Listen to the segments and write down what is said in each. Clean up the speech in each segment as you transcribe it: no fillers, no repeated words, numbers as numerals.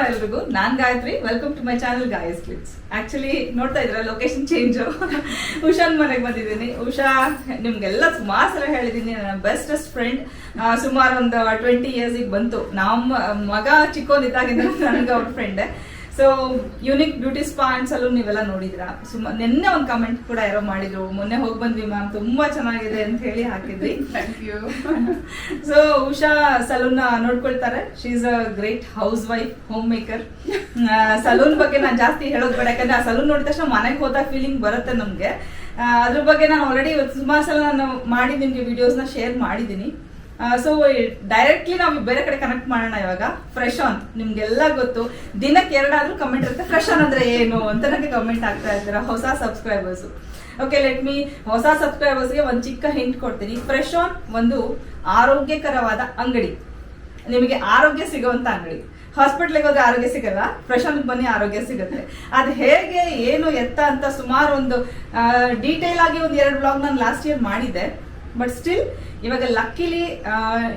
ಎಲ್ರಿಗೂ, ನಾನ್ Gayathri. Welcome to my channel Gaya's clips. Actually ನೋಡ್ತಾ ಇದ್ರ ಲೊಕೇಶನ್ ಚೇಂಜ್. ಉಷಾನ್ ಮನೆಗೆ ಬಂದಿದ್ದೀನಿ. ಉಷಾ ನಿಮ್ಗೆಲ್ಲ ಸುಮಾರು ಸಲ ಹೇಳಿದೀನಿ, ನನ್ನ ಬೆಸ್ಟೆಸ್ಟ್ ಫ್ರೆಂಡ್. ಸುಮಾರು ಒಂದು 20 years ಬಂತು. ನಮ್ಮ ಮಗ ಚಿಕ್ಕೋನಿದ್ದಾಗಿಂದ ನನಗೆ ಅವ್ರ friend. So unique beauty spa and salon ನೀವೆಲ್ಲ ನೋಡಿದ್ರ. ನಿನ್ನೆ ಒಂದು ಕಮೆಂಟ್ ಕೂಡ ಯಾರೋ ಮಾಡಿದ್ರು, ಮೊನ್ನೆ ಹೋಗಿ ಬಂದ್ವಿ ಮ್ಯಾಮ್, ತುಂಬಾ ಚೆನ್ನಾಗಿದೆ ಅಂತ ಹೇಳಿ ಹಾಕಿದ್ರಿ. Thank you. So Usha salon ನೋಡ್ಕೊಳ್ತಾರೆ. She is a great housewife, homemaker. Salon ಬಗ್ಗೆ ನಾನು ಜಾಸ್ತಿ ಹೇಳೋದು ಬೇಡ, ಯಾಕಂದ್ರೆ ಆ ಸಲೂನ್ ನೋಡಿದ ತಕ್ಷಣ ಮನೆಗೆ ಹೋದ ಫೀಲಿಂಗ್ ಬರುತ್ತೆ ನಮ್ಗೆ. ಅದ್ರ ಬಗ್ಗೆ ನಾನು ಆಲ್ರೆಡಿ ಸುಮಾರು ಸಲ ನಾನು ಮಾಡಿ ನಿಮ್ಗೆ ವಿಡಿಯೋಸ್ ನ ಶೇರ್ ಮಾಡಿದ್ದೀನಿ. ಸೊ ಡೈರೆಕ್ಟ್ಲಿ ನಾವು ಬೇರೆ ಕಡೆ ಕನೆಕ್ಟ್ ಮಾಡೋಣ. ಇವಾಗ ಫ್ರೆಶ್ ಆನ್ ನಿಮ್ಗೆಲ್ಲ ಗೊತ್ತು, ದಿನಕ್ಕೆ 2 ಆದ್ರೂ ಕಮೆಂಟ್ ಇರುತ್ತೆ, ಫ್ರೆಶ್ ಆನ್ ಅಂದ್ರೆ ಏನು ಅಂತ ನನಗೆ ಕಮೆಂಟ್ ಆಗ್ತಾ ಇರ್ತೀರಾ ಹೊಸ ಸಬ್ಸ್ಕ್ರೈಬರ್ಸ್. ಓಕೆ, ಲೆಟ್ ಮೀ ಹೊಸ ಸಬ್ಸ್ಕ್ರೈಬರ್ಸ್ಗೆ ಒಂದು ಚಿಕ್ಕ ಹಿಂಟ್ ಕೊಡ್ತೀನಿ. ಫ್ರೆಶ್ ಆನ್ ಒಂದು ಆರೋಗ್ಯಕರವಾದ ಅಂಗಡಿ, ನಿಮಗೆ ಆರೋಗ್ಯ ಸಿಗುವಂತ ಅಂಗಡಿ. ಹಾಸ್ಪಿಟ್ಲಿಗೆ ಹೋದ್ರೆ ಆರೋಗ್ಯ ಸಿಗಲ್ಲ, ಫ್ರೆಶ್ ಆನ್ ಬನ್ನಿ ಆರೋಗ್ಯ ಸಿಗುತ್ತೆ. ಅದು ಹೇಗೆ ಏನು ಎತ್ತ ಅಂತ ಸುಮಾರು ಒಂದು ಡೀಟೇಲ್ ಆಗಿ ಒಂದು 2 ಬ್ಲಾಗ್ ನಾನು ಲಾಸ್ಟ್ ಇಯರ್ ಮಾಡಿದ್ದೆ. ಬಟ್ ಸ್ಟಿಲ್ ಇವಾಗ ಲಕ್ಕಿಲಿ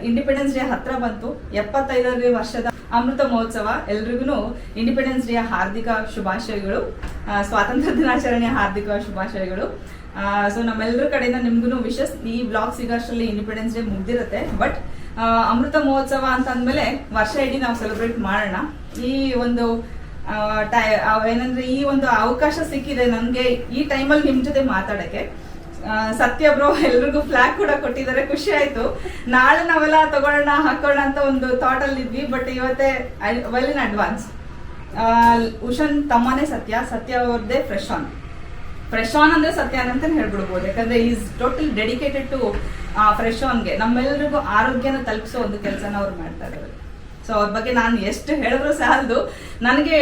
ಇಂಡಿಪೆಂಡೆನ್ಸ್ ಡೇ ಹತ್ರ ಬಂತು. 75ನೇ ವರ್ಷದ ಅಮೃತ ಮಹೋತ್ಸವ. ಎಲ್ರಿಗೂ ಇಂಡಿಪೆಂಡೆನ್ಸ್ ಡೇ ಹಾರ್ದಿಕ ಶುಭಾಶಯಗಳು, ಸ್ವಾತಂತ್ರ್ಯ ದಿನಾಚರಣೆಯ ಹಾರ್ದಿಕ ಶುಭಾಶಯಗಳು. ಸೊ ನಮ್ಮೆಲ್ಲರ ಕಡೆಯಿಂದ ನಿಮ್ಗೂ ವಿಶಸ್. ಈ ಬ್ಲಾಗ್ ಸಿಗೋಷ್ಟರಲ್ಲಿ ಇಂಡಿಪೆಂಡೆನ್ಸ್ ಡೇ ಮುಗ್ದಿರುತ್ತೆ. ಬಟ್ ಅಮೃತ ಮಹೋತ್ಸವ ಅಂತ ಅಂದ್ಮೇಲೆ ವರ್ಷ ಇಡೀ ನಾವು ಸೆಲೆಬ್ರೇಟ್ ಮಾಡೋಣ. ಈ ಒಂದು ಏನಂದ್ರೆ ಈ ಒಂದು ಅವಕಾಶ ಸಿಕ್ಕಿದೆ ನನ್ಗೆ ಈ ಟೈಮಲ್ಲಿ ನಿಮ್ ಜೊತೆ ಮಾತಾಡಕ್ಕೆ. ಸತ್ಯ ಬ್ರೋ ಎಲ್ರಿಗೂ ಫ್ಲಾಗ್ ಕೂಡ ಕೊಟ್ಟಿದ್ದಾರೆ, ಖುಷಿ ಆಯ್ತು. ನಾಳೆ ನಾವೆಲ್ಲ ತಗೊಳ್ಳೋಣ ಹಾಕೋಣ ಅಂತ ಒಂದು ಥಾಟ್ ಅಲ್ಲಿ ಇದ್ವಿ. ಬಟ್ ಇವತ್ತೇ ವೆಲ್ ಇನ್ ಅಡ್ವಾನ್ಸ್. ಉಷನ್ ತಮ್ಮನೇ ಸತ್ಯ ಅವ್ರದ್ದೇ ಫ್ರೆಶ್ ಆನ್ ಅಂದ್ರೆ ಸತ್ಯ ಅಂತ ಹೇಳ್ಬಿಡ್ಬೋದು. ಯಾಕಂದ್ರೆ is total dedicated to fresh ಆನ್ಗೆ. ನಮ್ಮೆಲ್ಲರಿಗೂ ಆರೋಗ್ಯನ ತಲುಪಿಸೋ ಒಂದು ಕೆಲಸನ ಅವ್ರು ಮಾಡ್ತಾ ಇದ್ದಾರೆ. ಸೊ ಅವ್ರ ಬಗ್ಗೆ ನಾನು ಎಷ್ಟು ಹೇಳಿದ್ರು ಸಾಲದು. ನನಗೆ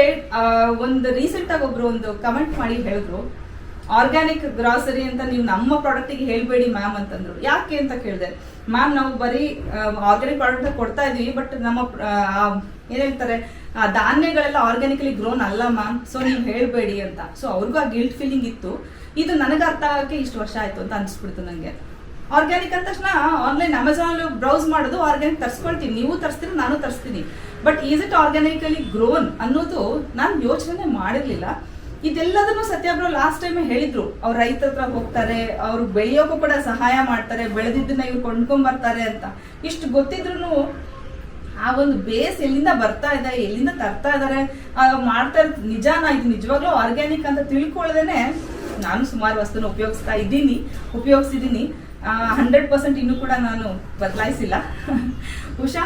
ಒಂದು ರೀಸೆಂಟ್ ಆಗಿ ಒಬ್ರು ಒಂದು ಕಮೆಂಟ್ ಮಾಡಿ ಹೇಳಿದ್ರು, ಆರ್ಗ್ಯಾನಿಕ್ ಗ್ರಾಸರಿ ಅಂತ ನೀವು ನಮ್ಮ ಪ್ರಾಡಕ್ಟಿಗೆ ಹೇಳ್ಬೇಡಿ ಮ್ಯಾಮ್ ಅಂತಂದ್ರು. ಯಾಕೆ ಅಂತ ಕೇಳಿದೆ. ಮ್ಯಾಮ್ ನಾವು ಬರೀ ಆರ್ಗ್ಯಾನಿಕ್ ಪ್ರಾಡಕ್ಟ್ ಕೊಡ್ತಾ ಇದೀವಿ, ಬಟ್ ನಮ್ಮ ಏನ್ ಹೇಳ್ತಾರೆ ಧಾನ್ಯಗಳೆಲ್ಲ ಆರ್ಗ್ಯಾನಿಕಲಿ ಗ್ರೋನ್ ಅಲ್ಲ ಮ್ಯಾಮ್, ಸೊ ನೀವು ಹೇಳ್ಬೇಡಿ ಅಂತ. ಸೊ ಅವ್ರಿಗೂ ಆ ಗಿಲ್ಟ್ ಫೀಲಿಂಗ್ ಇತ್ತು. ಇದು ನನಗೆ ಅರ್ಥ ಆಗಕ್ಕೆ ಇಷ್ಟು ವರ್ಷ ಆಯ್ತು ಅಂತ ಅನ್ಸ್ಬಿಡ್ತು ನಂಗೆ. ಆರ್ಗ್ಯಾನಿಕ್ ಅಂದ ತಕ್ಷಣ ಆನ್ಲೈನ್ ಅಮೆಝಾನ್ ಬ್ರೌಸ್ ಮಾಡೋದು, ಆರ್ಗ್ಯಾನಿಕ್ ತರ್ಸ್ಕೊಳ್ತೀನಿ, ನೀವು ತರಿಸ್ತೀರಿ ನಾನು ತರಿಸ್ತೀನಿ. But is it organically grown ಅನ್ನೋದು ನಾನು ಯೋಚನೆ ಮಾಡಿರ್ಲಿಲ್ಲ. ಇದೆಲ್ಲದನ್ನು ಸತ್ಯಾಬ್ರು ಲಾಸ್ಟ್ ಟೈಮ್ ಹೇಳಿದ್ರು. ಅವ್ರು ರೈತ ಹತ್ರ ಹೋಗ್ತಾರೆ, ಅವ್ರು ಬೆಳೆಯೋಕ್ಕೂ ಕೂಡ ಸಹಾಯ ಮಾಡ್ತಾರೆ, ಬೆಳೆದಿದ್ದನ್ನ ಇವ್ರು ಕೊಂಡ್ಕೊಂಡ್ ಬರ್ತಾರೆ ಅಂತ. ಇಷ್ಟು ಗೊತ್ತಿದ್ರು ಆ ಒಂದು ಬೇಸ್ ಎಲ್ಲಿಂದ ಬರ್ತಾ ಇದೆ, ಎಲ್ಲಿಂದ ತರ್ತಾ ಇದಾರೆ, ಮಾಡ್ತಾ ಇರೋದು ನಿಜಾನ, ಇದು ನಿಜವಾಗ್ಲೂ ಆರ್ಗ್ಯಾನಿಕ್ ಅಂತ ತಿಳ್ಕೊಳ್ಳದೇನೆ ನಾನು ಸುಮಾರು ವಸ್ತುನ ಉಪಯೋಗಿಸಿದೀನಿ. 100% ಇನ್ನೂ ಕೂಡ ನಾನು ಬದಲಾಯಿಸಿಲ್ಲ. ಉಷಾ,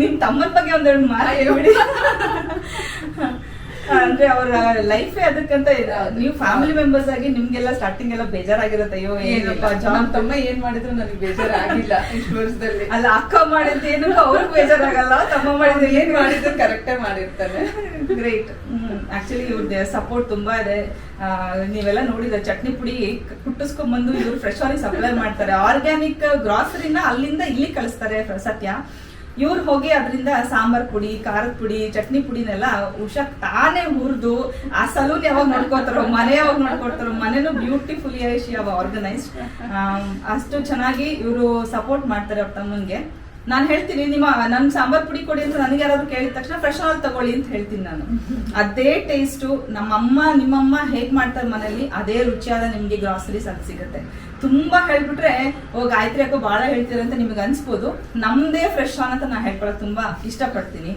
ನಿಮ್ ತಮ್ಮನ ಬಗ್ಗೆ ಒಂದೆರಡು ಮಾತು ಹೇಳ್ಬಿಡಿ. ಅಂದ್ರೆ ಅವ್ರ ಲೈಫೇ ಅದಕ್ಕಂತ. ನೀವು ಫ್ಯಾಮಿಲಿ ಮೆಂಬರ್ಸ್ ಆಗಿ ನಿಮ್ಗೆಲ್ಲ ಸ್ಟಾರ್ಟಿಂಗ್ ಎಲ್ಲ ಬೇಜಾರಾಗಿರುತ್ತೆ, ಅಯ್ಯೋ ಏನಪ್ಪ ನಮ್ಮ ತಮ್ಮ ಏನ್ ಮಾಡಿದ್ರು ನನಗೆ ಬೇಜಾರಾಗಿಲ್ಲ ಇಷ್ಟು ವರ್ಷದಲ್ಲಿ. ಅಲ್ಲ, ಅಕ್ಕ ಮಾಡಿದ್ದು ಏನು ಅವ್ರಿಗೆ ಬೇಜಾರಾಗಲ್ಲ, ತಮ್ಮ ಮಾಡಿದ್ದು ಏನ್ ಮಾಡಿದ್ರು ಕರೆಕ್ಟೇ ಮಾಡಿರ್ತಾನೆ. ಗ್ರೇಟ್. ಆಕ್ಚುಲಿ ಇವ್ರದ್ದು ಸಪೋರ್ಟ್ ತುಂಬಾ ಇದೆ. ನೀವೆಲ್ಲ ನೋಡಿದ್ರೆ ಚಟ್ನಿ ಪುಡಿ ಕುಟ್ಟಿಸ್ಕೊಂಡ್ಬಂದು ಇವ್ರು ಫ್ರೆಶ್ ಆಗಿ ಸಪ್ಲೈ ಮಾಡ್ತಾರೆ. ಆರ್ಗ್ಯಾನಿಕ್ ಗ್ರಾಸರಿನ ಅಲ್ಲಿಂದ ಇಲ್ಲಿ ಕಳಿಸ್ತಾರೆ ಸತ್ಯ. ಇವ್ರು ಹೋಗಿ ಅದರಿಂದ ಸಾಂಬಾರ್ ಪುಡಿ, ಖಾರದ ಪುಡಿ, ಚಟ್ನಿ ಪುಡಿನೆಲ್ಲ ಉಷಾ ತಾನೇ ಹುರಿದು ಆ ಸಲೂನ್ ಯಾವಾಗ ನೋಡ್ಕೊತಾರೋ, ಮನೆ ಯಾವಾಗ ನೋಡ್ಕೊಡ್ತಾರೋ, ಮನೆನೂ ಬ್ಯೂಟಿಫುಲಿ ಆರ್ಗನೈಸ್ಡ್. ಅಷ್ಟು ಚೆನ್ನಾಗಿ ಇವರು ಸಪೋರ್ಟ್ ಮಾಡ್ತಾರೆ ಅವ್ರ ತಮ್ಮನ್ಗೆ. ನಾನು ಹೇಳ್ತೀನಿ, ನನ್ ಸಾಂಬಾರ್ ಪುಡಿ ಕೊಡಿ ಅಂತ ನನಗೆ ಯಾರಾದ್ರು ಕೇಳಿದ ತಕ್ಷಣ ಫ್ರೆಶ್ ಆಲ್ ತಗೊಳ್ಳಿ ಅಂತ ಹೇಳ್ತೀನಿ ನಾನು. ಅದೇ ಟೇಸ್ಟು ನಮ್ಮಮ್ಮ ನಿಮ್ಮಮ್ಮ ಹೇಗ್ ಮಾಡ್ತಾರೆ ಮನೇಲಿ, ಅದೇ ರುಚಿಯಾದ ನಿಮ್ಗೆ ಗ್ರಾಸರೀಸ್ ಅದು ಸಿಗುತ್ತೆ. ತುಂಬಾ ಹೇಳ್ಬಿಟ್ರೆ ಗಾಯತ್ರಿ ಯಾಕೋ ಬಹಳ ಹೇಳ್ತೀರ ಅಂತ ನಿಮ್ಗೆ ಅನ್ಸ್ಬೋದು. ನಮ್ದೇ ಫ್ರೆಶ್ ಆನ್ ಅಂತ ನಾನು ಹೇಳ್ಕೊಳಕ್ ತುಂಬಾ ಇಷ್ಟಪಡ್ತೀನಿ.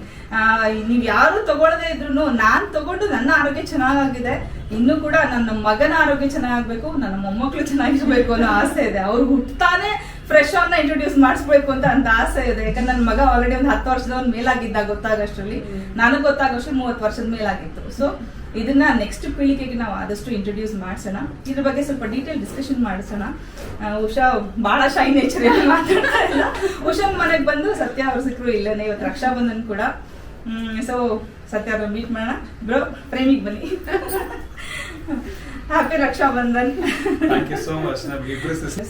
ನೀವ್ ಯಾರು ತಗೊಳ್ಳದೆ ಇದ್ರು ನಾನ್ ತಗೊಂಡು ನನ್ನ ಆರೋಗ್ಯ ಚೆನ್ನಾಗಿದೆ, ಇನ್ನು ಕೂಡ ನನ್ನ ಮಗನ ಆರೋಗ್ಯ ಚೆನ್ನಾಗ್ಬೇಕು, ನನ್ನ ಮೊಮ್ಮಕ್ಳು ಚೆನ್ನಾಗಿರ್ಬೇಕು ಅನ್ನೋ ಆಸೆ ಇದೆ. ಅವ್ರು ಹುಟ್ಟಾನೆ ಫ್ರೆಶ್ ಆನ್ ಇಂಟ್ರೊಡ್ಯೂಸ್ ಮಾಡಿಸ್ಬೇಕು ಅಂತ ಆಸೆ ಇದೆ. ಯಾಕಂದ್ರೆ ನನ್ನ ಮಗ ಆಲ್ರೆಡಿ ಒಂದು 10 ವರ್ಷದ ಮೇಲಾಗಿದ್ದ ಗೊತ್ತಾಗಷ್ಟರಲ್ಲಿ, ನನಗೆ ಗೊತ್ತಾಗೋಷ್ಟು 30 ವರ್ಷದ ಮೇಲಾಗಿತ್ತು. ಸೊ ಇದನ್ನ ನೆಕ್ಸ್ಟ್ ಪೀಳಿಗೆಗೆ ನಾವು ಆದಷ್ಟು ಇಂಟ್ರೊಡ್ಯೂಸ್ ಮಾಡಿಸೋಣ. ಇದ್ರ ಬಗ್ಗೆ ಸ್ವಲ್ಪ ಡೀಟೇಲ್ ಡಿಸ್ಕಷನ್ ಮಾಡಿಸೋಣ. ಉಷಾ ಬಹಳ ಶೈ ನೇಚರ್ ಮಾತಾಡ್ತಾ ಇಲ್ಲ. ಉಷಾನ್ ಮನೆಗೆ ಬಂದು ಸತ್ಯ ಅವ್ರು ಸಿಕ್ಕರು ಇಲ್ಲೇನೆ. ಇವತ್ತು ರಕ್ಷಾ ಬಂಧನ್ ಕೂಡ. ಸೊ ಸತ್ಯ ಅವ್ರ ಮೀಟ್ ಮಾಡೋಣ. ಬ್ರೋ ಪ್ರೇಮಿಗೆ ಬನ್ನಿ. ಹ್ಯಾಪಿ ರಕ್ಷಾ ಬಂಧನ್.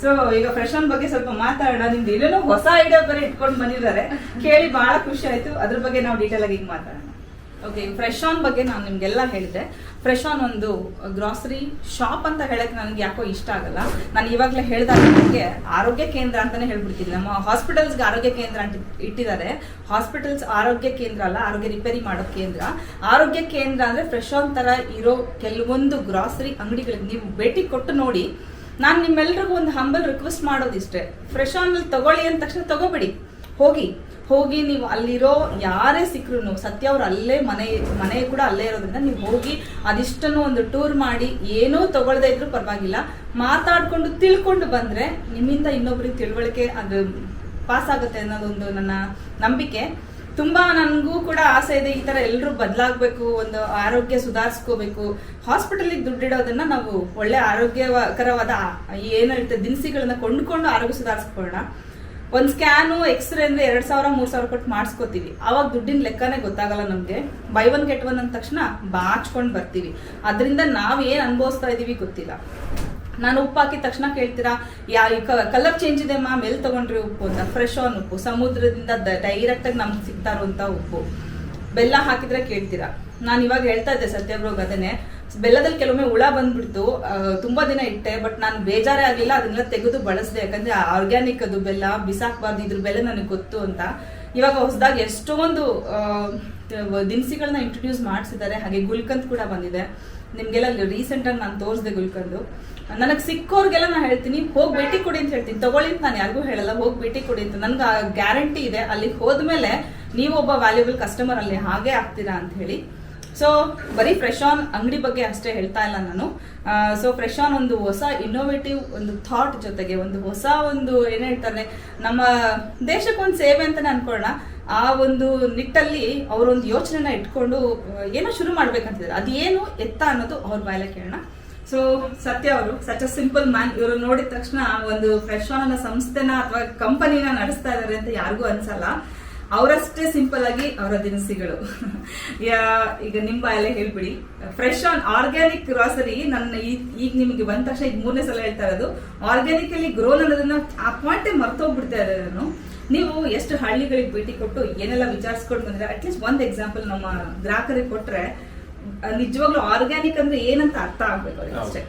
ಸೊ ಈಗ ಫ್ರೆಶ್ ಆನ್ ಬಗ್ಗೆ ಸ್ವಲ್ಪ ಮಾತಾಡೋಣ. ನಿಮ್ದು ಏನೇನೋ ಹೊಸ ಐಡಿಯಾ ಬೇರೆ ಇಟ್ಕೊಂಡು ಬಂದಿದ್ದಾರೆ, ಕೇಳಿ ಬಹಳ ಖುಷಿ ಆಯ್ತು. ಅದ್ರ ಬಗ್ಗೆ ನಾವು ಡೀಟೇಲ್ ಆಗಿ ಈಗ ಮಾತಾಡೋಣ. ಓಕೆ, ಫ್ರೆಶ್ ಆನ್ ಬಗ್ಗೆ ನಾನು ನಿಮ್ಗೆಲ್ಲ ಹೇಳಿದೆ. ಫ್ರೆಶ್ ಆನ್ ಒಂದು ಗ್ರಾಸರಿ ಶಾಪ್ ಅಂತ ಹೇಳಕ್ ನನಗೆ ಯಾಕೋ ಇಷ್ಟ ಆಗಲ್ಲ. ನಾನು ಇವಾಗಲೇ ಹೇಳಿದಾಗ ನನಗೆ ಆರೋಗ್ಯ ಕೇಂದ್ರ ಅಂತಾನೆ ಹೇಳ್ಬಿಡ್ತೀನಿ. ನಮ್ಮ ಹಾಸ್ಪಿಟಲ್ಸ್ಗೆ ಆರೋಗ್ಯ ಕೇಂದ್ರ ಅಂತ ಇಟ್ಟಿದ್ದಾರೆ. ಹಾಸ್ಪಿಟಲ್ಸ್ ಆರೋಗ್ಯ ಕೇಂದ್ರ ಅಲ್ಲ, ಆರೋಗ್ಯ ರಿಪೇರಿ ಮಾಡೋ ಕೇಂದ್ರ. ಆರೋಗ್ಯ ಕೇಂದ್ರ ಅಂದ್ರೆ ಫ್ರೆಶ್ ಆನ್ ತರ ಇರೋ ಕೆಲವೊಂದು ಗ್ರಾಸರಿ ಅಂಗಡಿಗಳಿಗೆ ನೀವು ಭೇಟಿ ಕೊಟ್ಟು ನೋಡಿ. ನಾನು ನಿಮ್ಮೆಲ್ರಿಗೂ ಒಂದು ಹಂಬಲ್ ರಿಕ್ವೆಸ್ಟ್ ಮಾಡೋದಿಷ್ಟೇ, ಫ್ರೆಶ್ ಆನ್ ಅಲ್ಲಿ ತಗೊಳ್ಳಿ ಅಂದ ತಕ್ಷಣ ತಗೋಬೇಡಿ. ಹೋಗಿ ನೀವು ಅಲ್ಲಿರೋ ಯಾರೇ ಸಿಕ್ಕರು, ಸತ್ಯ ಅವ್ರು ಅಲ್ಲೇ ಮನೆ ಕೂಡ ಅಲ್ಲೇ ಇರೋದ್ರಿಂದ ನೀವು ಹೋಗಿ ಅದಿಷ್ಟನ್ನು ಒಂದು ಟೂರ್ ಮಾಡಿ, ಏನೂ ತಗೊಳ್ದೇ ಇದ್ರೂ ಪರವಾಗಿಲ್ಲ, ಮಾತಾಡ್ಕೊಂಡು ತಿಳ್ಕೊಂಡು ಬಂದ್ರೆ ನಿಮ್ಮಿಂದ ಇನ್ನೊಬ್ರಿಗೆ ತಿಳುವಳಿಕೆ ಅದು ಪಾಸ್ ಆಗುತ್ತೆ ಅನ್ನೋದೊಂದು ನನ್ನ ನಂಬಿಕೆ. ತುಂಬಾ ನನಗೂ ಕೂಡ ಆಸೆ ಇದೆ, ಈ ತರ ಎಲ್ಲರೂ ಬದಲಾಗಬೇಕು, ಒಂದು ಆರೋಗ್ಯ ಸುಧಾರಿಸ್ಕೋಬೇಕು. ಹಾಸ್ಪಿಟಲ್ಗೆ ದುಡ್ಡಿಡೋದನ್ನ ನಾವು ಒಳ್ಳೆ ಆರೋಗ್ಯಕರವಾದ ಏನು ಹೇಳ್ತದೆ ದಿನಸಿಗಳನ್ನ ಕೊಂಡ್ಕೊಂಡು ಆರೋಗ್ಯ ಸುಧಾರಿಸ್ಕೊಳ್ಳೋಣ. ಒಂದ್ ಸ್ಕ್ಯಾನು ಎಕ್ಸ್ರೇ ಅಂದ್ರೆ 2,000-3,000 ಕೊಟ್ಟು ಮಾಡಿಸ್ಕೋತೀವಿ. ಅವಾಗ ದುಡ್ಡಿನ ಲೆಕ್ಕನೇ ಗೊತ್ತಾಗಲ್ಲ ನಮ್ಗೆ. ಬೈ ಒನ್ ಗೆಟ್ ಒನ್ ಅಂದ ತಕ್ಷಣ ಬಾಚ್ಕೊಂಡ್ ಬರ್ತೀವಿ. ಅದರಿಂದ ನಾವ್ ಏನ್ ಅನುಭವಿಸ್ತಾ ಇದೀವಿ ಗೊತ್ತಿಲ್ಲ. ನಾನು ಉಪ್ಪು ಹಾಕಿದ ತಕ್ಷಣ ಕೇಳ್ತೀರಾ ಕಲರ್ ಚೇಂಜ್ ಇದೆ ಮ್ಯಾಮ್, ಎಲ್ಲಿ ತಗೊಂಡ್ರಿ ಉಪ್ಪು ಅಂತ. ಫ್ರೆಶ್ ಆನ್ ಉಪ್ಪು, ಸಮುದ್ರದಿಂದ ಡೈರೆಕ್ಟ್ ಆಗಿ ನಮ್ಗೆ ಸಿಗ್ತಾ ಇರುವಂತ ಉಪ್ಪು. ಬೆಲ್ಲ ಹಾಕಿದ್ರೆ ಕೇಳ್ತೀರಾ. ನಾನು ಇವಾಗ ಹೇಳ್ತಾ ಇದ್ದೆ ಸತ್ಯಬ್ರೋಗ್ ಅದನ್ನೇ, ಬೆಲ್ಲದಲ್ಲಿ ಕೆಲವೊಮ್ಮೆ ಹುಳ ಬಂದ್ಬಿಡ್ತು, ತುಂಬಾ ದಿನ ಇಟ್ಟೆ, ಬಟ್ ನಾನು ಬೇಜಾರೇ ಆಗಿಲ್ಲ, ಅದನ್ನೆಲ್ಲ ತೆಗೆದು ಬಳಸಿದೆ. ಯಾಕಂದ್ರೆ ಆರ್ಗ್ಯಾನಿಕ್ ಅದು ಬೆಲ್ಲ, ಬಿಸಾಕ್ಬಾರ್ದು, ಇದ್ರ ಬೆಲೆ ನನಗೆ ಗೊತ್ತು ಅಂತ. ಇವಾಗ ಹೊಸದಾಗಿ ಎಷ್ಟೊಂದು ದಿನಸಿಗಳನ್ನ ಇಂಟ್ರೊಡ್ಯೂಸ್ ಮಾಡಿಸಿದ್ದಾರೆ. ಹಾಗೆ ಗುಲ್ಕಂದ್ ಕೂಡ ಬಂದಿದೆ. ನಿಮ್ಗೆಲ್ಲ ರೀಸೆಂಟ್ ಆಗಿ ನಾನು ತೋರಿಸಿದೆ ಗುಲ್ಕಂದು. ನನಗೆ ಸಿಕ್ಕೋರ್ಗೆಲ್ಲ ನಾನು ಹೇಳ್ತೀನಿ, ಹೋಗಿ ಭೇಟಿ ಕೊಡಿ ಅಂತ ಹೇಳ್ತೀನಿ. ತಗೊಳ್ಳಿ ಅಂತ ನಾನು ಯಾರಿಗೂ ಹೇಳಲ್ಲ, ಹೋಗಿ ಭೇಟಿ ಕೊಡಿ ಅಂತ. ನನ್ಗೆ ಗ್ಯಾರಂಟಿ ಇದೆ, ಅಲ್ಲಿ ಹೋದ್ಮೇಲೆ ನೀವು ಒಬ್ಬ ವ್ಯಾಲ್ಯೂಬಲ್ ಕಸ್ಟಮರ್ ಅಲ್ಲಿ ಹಾಗೆ ಆಗ್ತೀರಾ ಅಂತ ಹೇಳಿ. ಸೊ ಬರೀ ಫ್ರೆಶ್ ಆನ್ ಅಂಗಡಿ ಬಗ್ಗೆ ಅಷ್ಟೇ ಹೇಳ್ತಾ ಇಲ್ಲ ನಾನು. ಸೊ ಫ್ರೆಶ್ ಆನ್ ಒಂದು ಹೊಸ ಇನ್ನೋವೇಟಿವ್ ಒಂದು ಥಾಟ್ ಜೊತೆಗೆ ಒಂದು ಹೊಸ ಒಂದು ಏನ್ ಹೇಳ್ತಾರೆ, ನಮ್ಮ ದೇಶಕ್ಕೊಂದು ಸೇವೆ ಅಂತಾನೆ ಅನ್ಕೊಳ್ಳೋಣ. ಆ ಒಂದು ನಿಟ್ಟಲ್ಲಿ ಅವರೊಂದು ಯೋಚನೆನ ಇಟ್ಕೊಂಡು ಏನೋ ಶುರು ಮಾಡ್ಬೇಕಂತಿದ್ದಾರೆ. ಅದೇನು ಎತ್ತ ಅನ್ನೋದು ಅವ್ರ ಬಾಯಲ್ಲೇ ಕೇಳೋಣ. ಸೊ ಸತ್ಯ ಅವರು ಸಚ್ ಅ ಸಿಂಪಲ್ ಮ್ಯಾನ್. ಇವರು ನೋಡಿದ ತಕ್ಷಣ ಒಂದು ಫ್ರೆಶ್ ಆನ್ ಅನ್ನೋ ಸಂಸ್ಥೆನ ಅಥವಾ ಕಂಪನಿನ ನಡೆಸ್ತಾ ಇದಾರೆ ಅಂತ ಯಾರಿಗೂ ಅನ್ಸಲ್ಲ. ಅವರಷ್ಟೇ ಸಿಂಪಲ್ ಆಗಿ ಅವರ ದಿನಸಿಗಳು. ಈಗ ನಿಮ್ ಬಾಯಲ್ಲೇ ಹೇಳ್ಬಿಡಿ, ಫ್ರೆಶ್ ಆನ್ ಆರ್ಗ್ಯಾನಿಕ್ ಗ್ರಾಸರಿ. ನನ್ನ ಈಗ ನಿಮಗೆ ಬಂದ ತಕ್ಷಣ ಈಗ 3ನೇ ಸಲ ಹೇಳ್ತಾ ಇರೋದು, ಆರ್ಗ್ಯಾನಿಕಲಿ ಗ್ರೋನ್ ಅನ್ನೋದನ್ನ ಆ ಪಾಯಿಂಟೇ ಮರ್ತೋಗ್ಬಿಡ್ತಾ ಇದ್ದಾರೆ ನಾನು. ನೀವು ಎಷ್ಟು ಹಳ್ಳಿಗಳಿಗೆ ಭೇಟಿ ಕೊಟ್ಟು ಏನೆಲ್ಲ ವಿಚಾರಿಸ್ಕೊಂಡು ಬಂದ್ರೆ ಅಟ್ಲೀಸ್ಟ್ ಒಂದ್ ಎಕ್ಸಾಂಪಲ್ ನಮ್ಮ ಗ್ರಾಹಕರಿಗೆ ಕೊಟ್ರೆ ನಿಜವಾಗ್ಲೂ ಆರ್ಗ್ಯಾನಿಕ್ ಅಂದ್ರೆ ಏನಂತ ಅರ್ಥ ಆಗ್ಬೇಕು ಅವ್ರಿಗೆ ಅಷ್ಟೇ.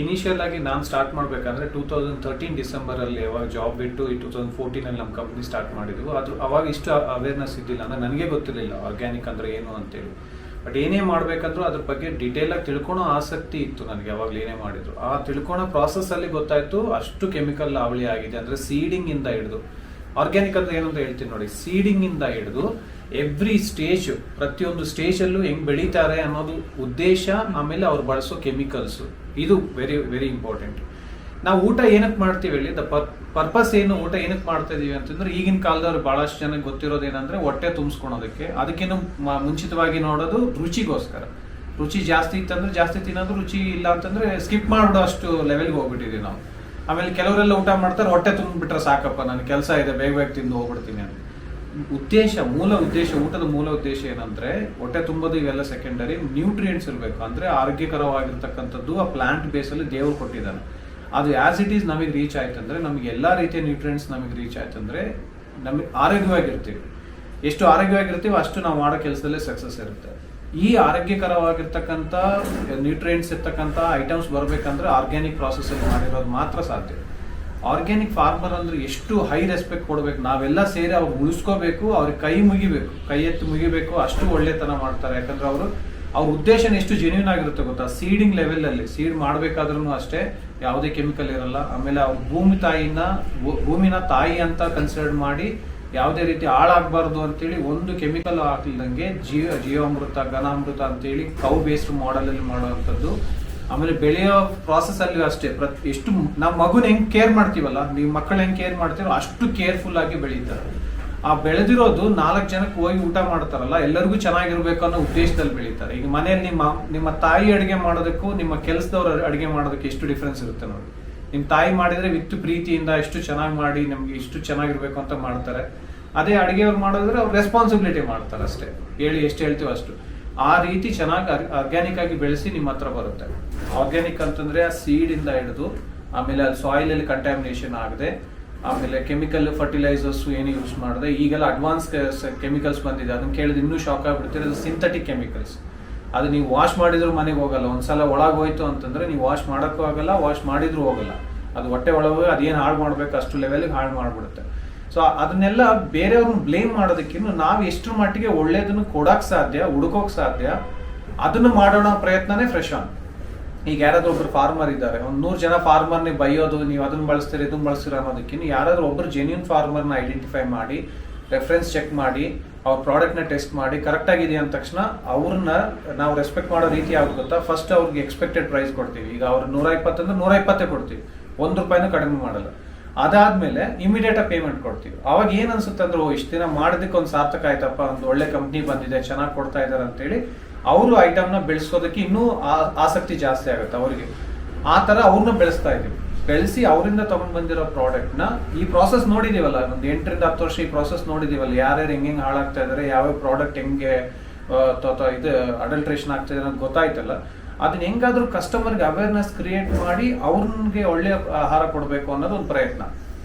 ಇನಿಷಿಯಲ್ ಆಗಿ ನಾನು ಸ್ಟಾರ್ಟ್ ಮಾಡ್ಬೇಕಂದ್ರೆ 2013 ಡಿಸೆಂಬರ್ ಅಲ್ಲಿ ಯಾವಾಗ ಜಾಬ್ ಬಿಟ್ಟು 2014 ಅಲ್ಲಿ ನಮ್ಮ ಕಂಪ್ನಿ ಸ್ಟಾರ್ಟ್ ಮಾಡಿದ್ವು. ಅದು ಅವಾಗ ಇಷ್ಟು ಅವೇರ್ನೆಸ್ ಇದ್ದಿಲ್ಲ, ಅಂದ್ರೆ ನನಗೆ ಗೊತ್ತಿರಲಿಲ್ಲ ಆರ್ಗ್ಯಾನಿಕ್ ಅಂದ್ರೆ ಏನು ಅಂತೇಳಿ. ಬಟ್ ಏನೇ ಮಾಡ್ಬೇಕಂದ್ರೂ ಅದ್ರ ಬಗ್ಗೆ ಡೀಟೇಲ್ ಆಗಿ ತಿಳ್ಕೊಳೋ ಆಸಕ್ತಿ ಇತ್ತು ನನಗೆ. ಯಾವಾಗ್ಲೂ ಏನೇ ಮಾಡಿದ್ರು ಆ ತಿಳ್ಕೊಳೋ ಪ್ರಾಸೆಸ್ ಅಲ್ಲಿ ಗೊತ್ತಾಯ್ತು ಅಷ್ಟು ಕೆಮಿಕಲ್ ಅವಳಿ ಆಗಿದೆ. ಅಂದ್ರೆ ಸೀಡಿಂಗ್ ಇಂದ ಹಿಡಿದು ಆರ್ಗ್ಯಾನಿಕ್ ಅಂದ್ರೆ ಏನಂತ ಹೇಳ್ತೀನಿ ನೋಡಿ, ಸೀಡಿಂಗ್ ಇಂದ ಹಿಡಿದು ಎವ್ರಿ ಸ್ಟೇಜ್, ಪ್ರತಿಯೊಂದು ಸ್ಟೇಜ್ ಅಲ್ಲೂ ಹೆಂಗ್ ಬೆಳೀತಾರೆ ಅನ್ನೋದು ಉದ್ದೇಶ, ಆಮೇಲೆ ಅವ್ರು ಬಳಸೋ ಕೆಮಿಕಲ್ಸ್, ಇದು ವೆರಿ ವೆರಿ ಇಂಪಾರ್ಟೆಂಟ್. ನಾವು ಊಟ ಏನಕ್ಕೆ ಮಾಡ್ತೀವಿ ಹೇಳಿ, ಪರ್ಪಸ್ ಏನು, ಊಟ ಏನಕ್ಕೆ ಮಾಡ್ತಾ ಇದೀವಿ ಅಂತಂದ್ರೆ ಈಗಿನ ಕಾಲದವ್ರು ಬಹಳಷ್ಟು ಜನಕ್ಕೆ ಗೊತ್ತಿರೋದೇನಂದ್ರೆ ಹೊಟ್ಟೆ ತುಂಬಿಸ್ಕೊಳೋದಕ್ಕೆ. ಅದಕ್ಕೇನು ಮುಂಚಿತವಾಗಿ ನೋಡೋದು ರುಚಿಗೋಸ್ಕರ. ರುಚಿ ಜಾಸ್ತಿ ಇತ್ತಂದ್ರೆ ಜಾಸ್ತಿ ತಿನ್ನೋದು, ರುಚಿ ಇಲ್ಲ ಅಂತಂದ್ರೆ ಸ್ಕಿಪ್ ಮಾಡ್ಬಿಡೋ ಅಷ್ಟು ಲೆವೆಲ್ಗೆ ಹೋಗ್ಬಿಟ್ಟಿದೀವಿ ನಾವು. ಆಮೇಲೆ ಕೆಲವರೆಲ್ಲ ಊಟ ಮಾಡ್ತಾರೆ, ಹೊಟ್ಟೆ ತುಂಬಿಬಿಟ್ರೆ ಸಾಕಪ್ಪ, ನನ್ನ ಕೆಲಸ ಇದೆ, ಬೇಗ ಬೇಗ ತಿಂದು ಹೋಗ್ಬಿಡ್ತೀನಿ ಅಂತ. ಮೂಲ ಉದ್ದೇಶ, ಊಟದ ಮೂಲ ಉದ್ದೇಶ ಏನಂದ್ರೆ ಹೊಟ್ಟೆ ತುಂಬೋದು ಇವೆಲ್ಲ ಸೆಕೆಂಡರಿ. ನ್ಯೂಟ್ರಿಯೆಂಟ್ಸ್ ಇರಬೇಕು, ಅಂದ್ರೆ ಆರೋಗ್ಯಕರವಾಗಿರ್ತಕ್ಕಂಥದ್ದು ಆ ಪ್ಲಾಂಟ್ ಬೇಸ್ ಅಲ್ಲಿ ದೇವ್ರು ಕೊಟ್ಟಿದ್ದಾನೆ. ಅದು ಆಸ್ ಇಟ್ ಈಸ್ ನಮಗೆ ರೀಚ್ ಆಯ್ತಂದ್ರೆ, ನಮಗೆ ಎಲ್ಲಾ ರೀತಿಯ ನ್ಯೂಟ್ರಿಯೆಂಟ್ಸ್ ನಮಗೆ ರೀಚ್ ಆಯ್ತಂದ್ರೆ ನಮಗೆ ಆರೋಗ್ಯವಾಗಿರ್ತೀವಿ. ಎಷ್ಟು ಆರೋಗ್ಯವಾಗಿರ್ತೀವಿ ಅಷ್ಟು ನಾವು ಮಾಡೋ ಕೆಲಸದಲ್ಲೇ ಸಕ್ಸಸ್ ಇರುತ್ತೆ. ಈ ಆರೋಗ್ಯಕರವಾಗಿರ್ತಕ್ಕಂಥ ನ್ಯೂಟ್ರಿಯೆಂಟ್ಸ್ ಇರ್ತಕ್ಕಂಥ ಐಟಮ್ಸ್ ಬರ್ಬೇಕಂದ್ರೆ ಆರ್ಗ್ಯಾನಿಕ್ ಪ್ರಾಸೆಸ್ ಅಲ್ಲಿ ಮಾಡಿರೋದು ಮಾತ್ರ ಸಾಧ್ಯ. ಆರ್ಗ್ಯಾನಿಕ್ ಫಾರ್ಮರ್ ಅಂದ್ರೆ ಎಷ್ಟು ಹೈ ರೆಸ್ಪೆಕ್ಟ್ ಕೊಡ್ಬೇಕು, ನಾವೆಲ್ಲ ಸೇರಿ ಅವ್ರು ಉಳಿಸ್ಕೋಬೇಕು, ಅವ್ರಿಗೆ ಕೈ ಎತ್ತಿ ಮುಗಿಬೇಕು, ಅಷ್ಟು ಒಳ್ಳೆತನ ಮಾಡ್ತಾರೆ. ಯಾಕಂದ್ರೆ ಅವ್ರ ಉದ್ದೇಶ ಎಷ್ಟು ಜೆನ್ಯೂನ್ ಆಗಿರುತ್ತೆ ಗೊತ್ತಾ. ಸೀಡಿಂಗ್ ಲೆವೆಲ್ ಅಲ್ಲಿ ಸೀಡ್ ಮಾಡ್ಬೇಕಾದ್ರೂ ಅಷ್ಟೇ ಯಾವುದೇ ಕೆಮಿಕಲ್ ಇರಲ್ಲ. ಆಮೇಲೆ ಅವ್ರ ಭೂಮಿನ ತಾಯಿ ಅಂತ ಕನ್ಸಿಡರ್ ಮಾಡಿ ಯಾವುದೇ ರೀತಿ ಹಾಳಾಗಬಾರ್ದು ಅಂತೇಳಿ ಒಂದು ಕೆಮಿಕಲ್ ಹಾಕ್ಲಿದಂಗೆ ಜೀವಾಮೃತ, ಘನಾಮೃತ ಅಂತೇಳಿ ಕೌ ಬೇಸ್ಡ್ ಮಾಡೆಲ್ ಅಲ್ಲಿ ಮಾಡುವಂಥದ್ದು. ಆಮೇಲೆ ಬೆಳೆಯೋ ಪ್ರಾಸೆಸ್ ಅಲ್ಲಿ ಅಷ್ಟೇ, ಎಷ್ಟು ನಾವು ಮಗುನ ಹೆಂಗ್ ಕೇರ್ ಮಾಡ್ತೀವಲ್ಲ, ನೀವು ಮಕ್ಕಳು ಹೆಂಗ್ ಕೇರ್ ಮಾಡ್ತೀರೋ ಅಷ್ಟು ಕೇರ್ಫುಲ್ ಆಗಿ ಬೆಳೀತಾರೆ. ಆ ಬೆಳೆದಿರೋದು 4 ಜನಕ್ಕೆ ಹೋಗಿ ಊಟ ಮಾಡ್ತಾರಲ್ಲ, ಎಲ್ಲರಿಗೂ ಚೆನ್ನಾಗಿರ್ಬೇಕು ಅನ್ನೋ ಉದ್ದೇಶದಲ್ಲಿ ಬೆಳೀತಾರೆ. ಈಗ ಮನೆಯಲ್ಲಿ ನಿಮ್ಮ ತಾಯಿ ಅಡುಗೆ ಮಾಡೋದಕ್ಕೂ ನಿಮ್ಮ ಕೆಲಸದವ್ರು ಅಡುಗೆ ಮಾಡೋದಕ್ಕೆ ಎಷ್ಟು ಡಿಫ್ರೆನ್ಸ್ ಇರುತ್ತೆ ನೋಡಿ. ನಿಮ್ಮ ತಾಯಿ ಮಾಡಿದ್ರೆ ವಿತ್ ಪ್ರೀತಿಯಿಂದ ಎಷ್ಟು ಚೆನ್ನಾಗಿ ಮಾಡಿ ನಮ್ಗೆ ಇಷ್ಟು ಚೆನ್ನಾಗಿರ್ಬೇಕು ಅಂತ ಮಾಡ್ತಾರೆ. ಅದೇ ಅಡುಗೆಯವ್ರು ಮಾಡೋದ್ರೆ ಅವ್ರು ರೆಸ್ಪಾನ್ಸಿಬಿಲಿಟಿ ಮಾಡ್ತಾರೆ ಅಷ್ಟೇ, ಹೇಳಿ ಎಷ್ಟು ಹೇಳ್ತೀವೋ ಅಷ್ಟು. ಆ ರೀತಿ ಚೆನ್ನಾಗಿ ಆರ್ಗ್ಯಾನಿಕ್ ಆಗಿ ಬೆಳೆಸಿ ನಿಮ್ಮ ಹತ್ರ ಬರುತ್ತೆ. ಆರ್ಗ್ಯಾನಿಕ್ ಅಂತಂದ್ರೆ ಆ ಸೀಡ್ ಇಂದ ಹಿಡಿದು ಆಮೇಲೆ ಅಲ್ಲಿ ಸಾಯಿಲ್ ಅಲ್ಲಿ ಕಂಟ್ಯಾಮಿನೇಷನ್ ಆಗದೆ ಆಮೇಲೆ ಕೆಮಿಕಲ್ ಫರ್ಟಿಲೈಸರ್ಸ್ ಏನು ಯೂಸ್ ಮಾಡಿದೆ, ಈಗೆಲ್ಲ ಅಡ್ವಾನ್ಸ್ ಕೆಮಿಕಲ್ಸ್ ಬಂದಿದೆ. ಅದನ್ನ ಕೇಳಿದ್ರೆ ಇನ್ನೂ ಶಾಕ್ ಆಗ್ಬಿಡ್ತೀರಿ. ಅದು ಸಿಂಥೆಟಿಕ್ ಕೆಮಿಕಲ್ಸ್. ಅದು ನೀವು ವಾಶ್ ಮಾಡಿದ್ರು ಮನೆಗೆ ಹೋಗಲ್ಲ. ಒಂದ್ಸಲ ಒಳಗೆ ಹೋಯ್ತು ಅಂತಂದ್ರೆ ನೀವು ವಾಶ್ ಮಾಡೋಕ್ಕೂ ಆಗಲ್ಲ, ವಾಶ್ ಮಾಡಿದ್ರು ಹೋಗಲ್ಲ. ಅದು ಹೊಟ್ಟೆ ಒಳಗೆ ಅದೇನು ಹಾಳು ಮಾಡ್ಬೇಕು ಅಷ್ಟು ಲೆವೆಲ್ಗೆ ಹಾಳು ಮಾಡಿಬಿಡುತ್ತೆ. ಸೊ ಅದನ್ನೆಲ್ಲ ಬೇರೆಯವ್ರನ್ನ ಬ್ಲೇಮ್ ಮಾಡೋದಕ್ಕಿಂತ ನಾವು ಎಷ್ಟರ ಮಟ್ಟಿಗೆ ಒಳ್ಳೇದನ್ನು ಕೊಡೋಕೆ ಸಾಧ್ಯ, ಹುಡುಕೋಕೆ ಸಾಧ್ಯ, ಅದನ್ನು ಮಾಡೋಣ ಪ್ರಯತ್ನನೇ ಫ್ರೆಶ್ ಆನ್. ಈಗ ಯಾರಾದ್ರೂ ಒಬ್ರು ಫಾರ್ಮರ್ ಇದ್ದಾರೆ, ಒಂದು 100 ಜನ ಫಾರ್ಮರ್ನ ಬೈಯೋದು, ನೀವು ಅದನ್ನ ಬಳಸ್ತೀರಿ ಇದನ್ನ ಬಳಸ್ತೀರ ಅನ್ನೋದಕ್ಕಿಂತ ಯಾರಾದ್ರೂ ಒಬ್ರು ಜೆನ್ಯೂನ್ ಫಾರ್ಮರ್ನ ಐಡೆಂಟಿಫೈ ಮಾಡಿ, ರೆಫರೆನ್ಸ್ ಚೆಕ್ ಮಾಡಿ, ಅವ್ರ ಪ್ರಾಡಕ್ಟ್ನ ಟೆಸ್ಟ್ ಮಾಡಿ ಕರೆಕ್ಟ್ ಆಗಿದೆ ಅಂದ ತಕ್ಷಣ ಅವ್ರನ್ನ ನಾವು ರೆಸ್ಪೆಕ್ಟ್ ಮಾಡೋ ರೀತಿ ಯಾವ್ದು ಗೊತ್ತಾ, ಫಸ್ಟ್ ಅವ್ರಿಗೆ ಎಕ್ಸ್ಪೆಕ್ಟೆಡ್ ಪ್ರೈಸ್ ಕೊಡ್ತೀವಿ. ಈಗ ಅವ್ರು 120 ಅಂದ್ರೆ 120 ಕೊಡ್ತೀವಿ, 1 ರೂಪಾಯಿನೂ ಕಡಿಮೆ ಮಾಡಲ್ಲ. ಅದಾದ್ಮೇಲೆ ಇಮಿಡಿಯೇಟ್ ಆಗಿ ಪೇಮೆಂಟ್ ಕೊಡ್ತೀವಿ. ಅವಾಗ ಏನ್ ಅನ್ಸುತ್ತೆ ಅಂದ್ರೆ, ಇಷ್ಟು ದಿನ ಮಾಡೋದಕ್ಕೆ ಒಂದು ಸಾರ್ಥಕ ಆಯ್ತಪ್ಪ, ಒಂದು ಒಳ್ಳೆ ಕಂಪ್ನಿ ಬಂದಿದೆ, ಚೆನ್ನಾಗಿ ಕೊಡ್ತಾ ಇದಾರೆ ಅಂತೇಳಿ ಅವರು ಐಟಮ್ನ ಬೆಳೆಸೋದಕ್ಕೆ ಇನ್ನೂ ಆಸಕ್ತಿ ಜಾಸ್ತಿ ಆಗುತ್ತೆ ಅವರಿಗೆ. ಆ ತರ ಅವ್ರನ್ನ ಬೆಳೆಸ್ತಾ ಇದೀವಿ. ಬೆಳೆಸಿ ಅವರಿಂದ ತಗೊಂಡ್ ಬಂದಿರೋ ಪ್ರಾಡಕ್ಟ್ನ ಈ ಪ್ರಾಸೆಸ್ ನೋಡಿದೀವಲ್ಲ, ಒಂದು 8 ರಿಂದ 10 ವರ್ಷ ಈ ಪ್ರಾಸೆಸ್ ನೋಡಿದೀವಲ್ಲ, ಯಾರ್ಯಾರು ಹೆಂಗೆ ಹಾಳಾಗ್ತಾ ಇದಾರೆ, ಯಾವ್ಯಾವ ಪ್ರಾಡಕ್ಟ್ ಹೆಂಗೆ ಇದು ಅಡಲ್ಟ್ರೇಷನ್ ಆಗ್ತಾ ಇದೆ ಅಂತ ಗೊತ್ತಾಯ್ತಲ್ಲ. ಅದನ್ನ ಹೆಂಗಾದ್ರೂ ಕಸ್ಟಮರ್ಗೆ ಅವೇರ್ನೆಸ್ ಕ್ರಿಯೇಟ್ ಮಾಡಿ ಅವ್ರಿಗೆ ಒಳ್ಳೆ ಆಹಾರ ಕೊಡಬೇಕು ಅನ್ನೋದು ಒಂದು ಪ್ರಯತ್ನ.